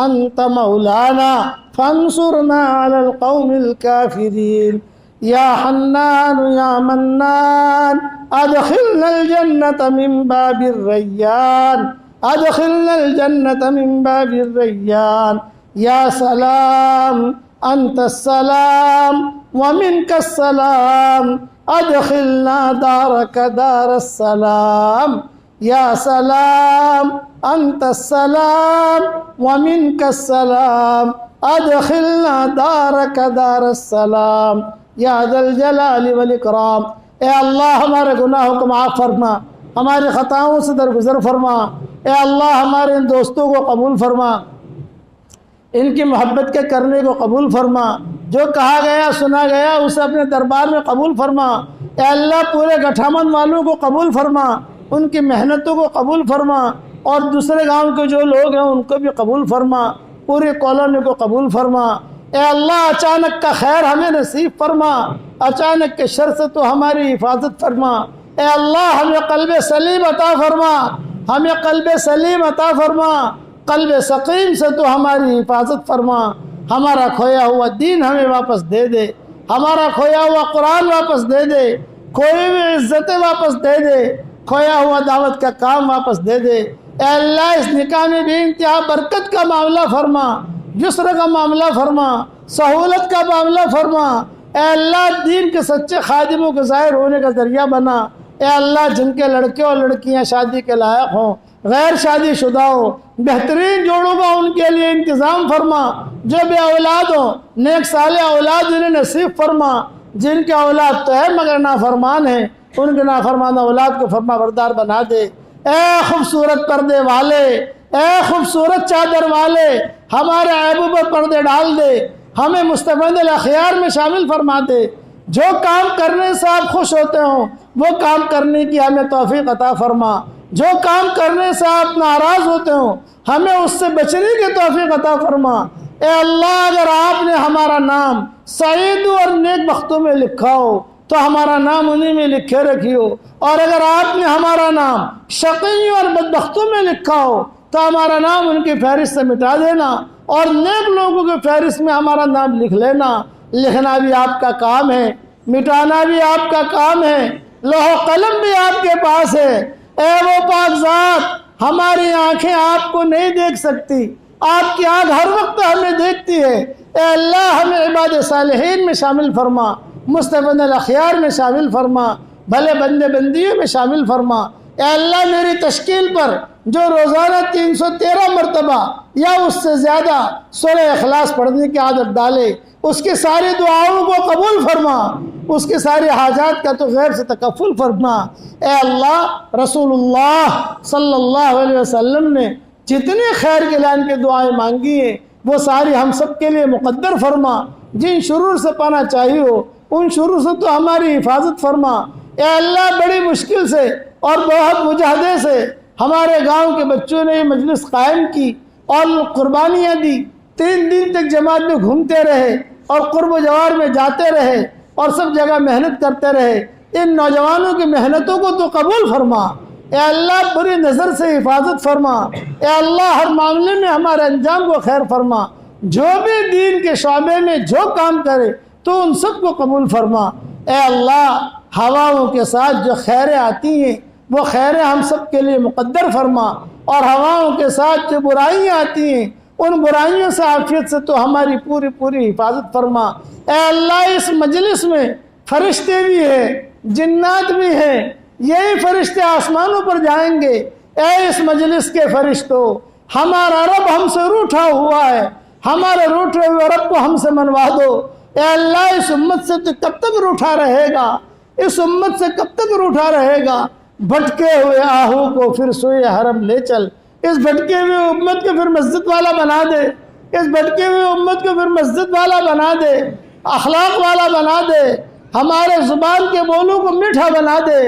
أنت مولانا فانصرنا على القوم الكافرين. يا حنان يا منان أدخلنا الجنة من باب الريان. أدخلنا الجنة من باب الريان. يا سلام أنت السلام ومنك السلام. أدخلنا دارك دار السلام. يا سلام أنت السلام ومنك السلام. أدخلنا دارك دار السلام یا ذا الجلال والاکرام. اے اللہ ہمارے گناہوں کو معاف فرما, ہماری خطاؤں سے درگزر فرما. اے اللہ ہمارے ان دوستوں کو قبول فرما, ان کی محبت کے کرنے کو قبول فرما. جو کہا گیا سنا گیا اسے اپنے دربار میں قبول فرما. اے اللہ پورے گٹھامن والوں کو قبول فرما, ان کی محنتوں کو قبول فرما, اور دوسرے گاؤں کے جو لوگ ہیں ان کو بھی قبول فرما. پوری کالونی کو قبول فرما۔ اے اللہ اچانک کا خیر ہمیں نصیب فرما، اچانک کے شر سے تو ہماری حفاظت فرما۔ اے اللہ ہمیں قلب سلیم عطا فرما، ہمیں قلب سلیم عطا فرما، قلب سقیم سے تو ہماری حفاظت فرما۔ ہمارا کھویا ہوا دین ہمیں واپس دے دے، ہمارا کھویا ہوا قرآن واپس دے دے، کھوئی ہوئی عزتیں واپس دے دے، کھویا ہوا دعوت کا کام واپس دے دے۔ اے اللہ اس نکاح میں بھی انتہا برکت کا معاملہ فرما، یسر کا معاملہ فرما، سہولت کا معاملہ فرما۔ اے اللہ دین کے سچے خادموں کے ظاہر ہونے کا ذریعہ بنا۔ اے اللہ جن کے لڑکے اور لڑکیاں شادی کے لائق ہوں، غیر شادی شدہ ہوں، بہترین جوڑوں کا ان کے لیے انتظام فرما۔ جو بے اولاد ہوں نیک صالح اولاد انہیں نصیب فرما۔ جن کے اولاد تو ہے مگر نافرمان ہیں، ان کے نافرمان اولاد کو فرما بردار بنا دے۔ اے خوبصورت پردے والے، اے خوبصورت چادر والے، ہمارے عیبوں پر پردے ڈال دے، ہمیں مستفید الاخیار میں شامل فرما دے۔ جو کام کرنے سے آپ خوش ہوتے ہوں وہ کام کرنے کی ہمیں توفیق عطا فرما، جو کام کرنے سے آپ ناراض ہوتے ہوں ہمیں اس سے بچنے کی توفیق عطا فرما۔ اے اللہ اگر آپ نے ہمارا نام سعید اور نیک بختوں میں لکھا ہو تو ہمارا نام انہی میں لکھے رکھیو، اور اگر آپ نے ہمارا نام شقی اور بدبختوں میں لکھا ہو تو ہمارا نام ان کی فہرست سے مٹا دینا، اور نیک لوگوں کی فہرست میں ہمارا نام لکھ لینا۔ لکھنا بھی آپ کا کام ہے، مٹانا بھی آپ کا کام ہے، لوح و قلم بھی آپ کے پاس ہے۔ اے وہ پاک ذات، ہماری آنکھیں آپ کو نہیں دیکھ سکتی، آپ کی آنکھ ہر وقت ہمیں دیکھتی ہے۔ اے اللہ ہمیں عباد صالحین میں شامل فرما، مستفید الاخیار میں شامل فرما، بھلے بندے بندیوں میں شامل فرما۔ اے اللہ میری تشکیل پر جو روزانہ 313 مرتبہ یا اس سے زیادہ سورہ اخلاص پڑھنے کی عادت ڈالے، اس کی ساری دعاؤں کو قبول فرما، اس کی ساری حاجات کا تو غیر سے تکفل فرما۔ اے اللہ رسول اللہ صلی اللہ علیہ وسلم نے جتنی خیر کے لائن کی دعائیں مانگی ہیں وہ ساری ہم سب کے لیے مقدر فرما۔ جن شرور سے پانا چاہیے ہو ان شرور سے تو ہماری حفاظت فرما۔ اے اللہ بڑی مشکل سے اور بہت مجاہدے سے ہمارے گاؤں کے بچوں نے یہ مجلس قائم کی اور قربانیاں دی، 3 دن تک جماعت میں گھومتے رہے اور قرب و جوار میں جاتے رہے اور سب جگہ محنت کرتے رہے۔ ان نوجوانوں کی محنتوں کو تو قبول فرما۔ اے اللہ بری نظر سے حفاظت فرما۔ اے اللہ ہر معاملے میں ہمارے انجام کو خیر فرما۔ جو بھی دین کے شعبے میں جو کام کرے تو ان سب کو قبول فرما۔ اے اللہ ہواؤں کے ساتھ جو خیریں آتی ہیں وہ خیریں ہم سب کے لیے مقدر فرما، اور ہواؤں کے ساتھ جو برائیاں آتی ہیں ان برائیوں سے عافیت سے تو ہماری پوری پوری حفاظت فرما۔ اے اللہ اس مجلس میں فرشتے بھی ہیں، جنات بھی ہیں، یہی فرشتے آسمانوں پر جائیں گے۔ اے اس مجلس کے فرشتوں، ہمارا رب ہم سے روٹھا ہوا ہے، ہمارے روٹھے ہوئے رب کو ہم سے منوا دو۔ اے اللہ اس امت سے تو کب تک روٹھا رہے گا، اس امت سے کب تک روٹھا رہے گا؟ بھٹکے ہوئے آہو کو پھر سوئے حرم لے چل، اس بھٹکے ہوئے امت کو پھر مسجد والا بنا دے، اس بھٹکے ہوئے امت کو پھر مسجد والا بنا دے، اخلاق والا بنا دے، ہمارے زبان کے بولوں کو میٹھا بنا دے،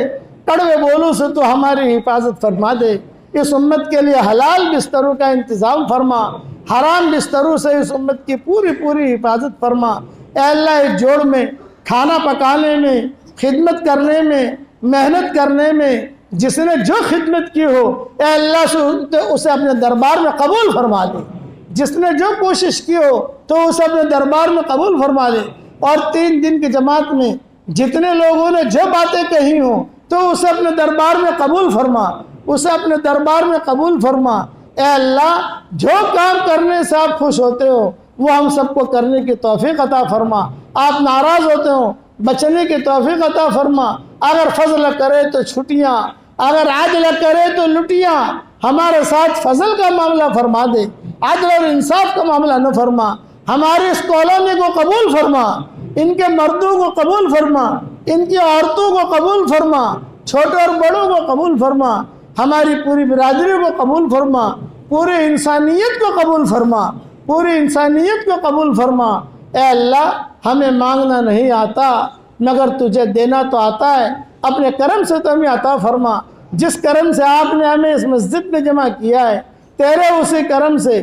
کڑوے بولوں سے تو ہماری حفاظت فرما دے۔ اس امت کے لیے حلال بستروں کا انتظام فرما، حرام بستروں سے اس امت کی پوری پوری حفاظت فرما۔ اے اللہ اس جوڑ میں کھانا پکانے میں، خدمت کرنے میں، محنت کرنے میں جس نے جو خدمت کی ہو اے اللہ سے اسے اپنے دربار میں قبول فرما دے، جس نے جو کوشش کی ہو تو اسے اپنے دربار میں قبول فرما دے، اور 3 دن کی جماعت میں جتنے لوگوں نے جو باتیں کہی ہوں تو اسے اپنے دربار میں قبول فرما، اسے اپنے دربار میں قبول فرما۔ اے اللہ جو کام کرنے سے آپ خوش ہوتے ہو وہ ہم سب کو کرنے کی توفیق عطا فرما، آپ ناراض ہوتے ہو بچنے کی توفیق عطا فرما۔ اگر فضل کرے تو چھٹیاں، اگر عدل کرے تو لٹیاں، ہمارے ساتھ فضل کا معاملہ فرما دے، عدل اور انصاف کا معاملہ نہ فرما۔ ہماری اس کالونی کو قبول فرما، ان کے مردوں کو قبول فرما، ان کی عورتوں کو قبول فرما، چھوٹے اور بڑوں کو قبول فرما، ہماری پوری برادری کو قبول فرما، پوری انسانیت کو قبول فرما، پوری انسانیت کو قبول فرما۔ اے اللہ ہمیں مانگنا نہیں آتا مگر تجھے دینا تو آتا ہے، اپنے کرم سے تو ہمیں عطا فرما۔ جس کرم سے آپ نے ہمیں اس مسجد میں جمع کیا ہے تیرے اسی کرم سے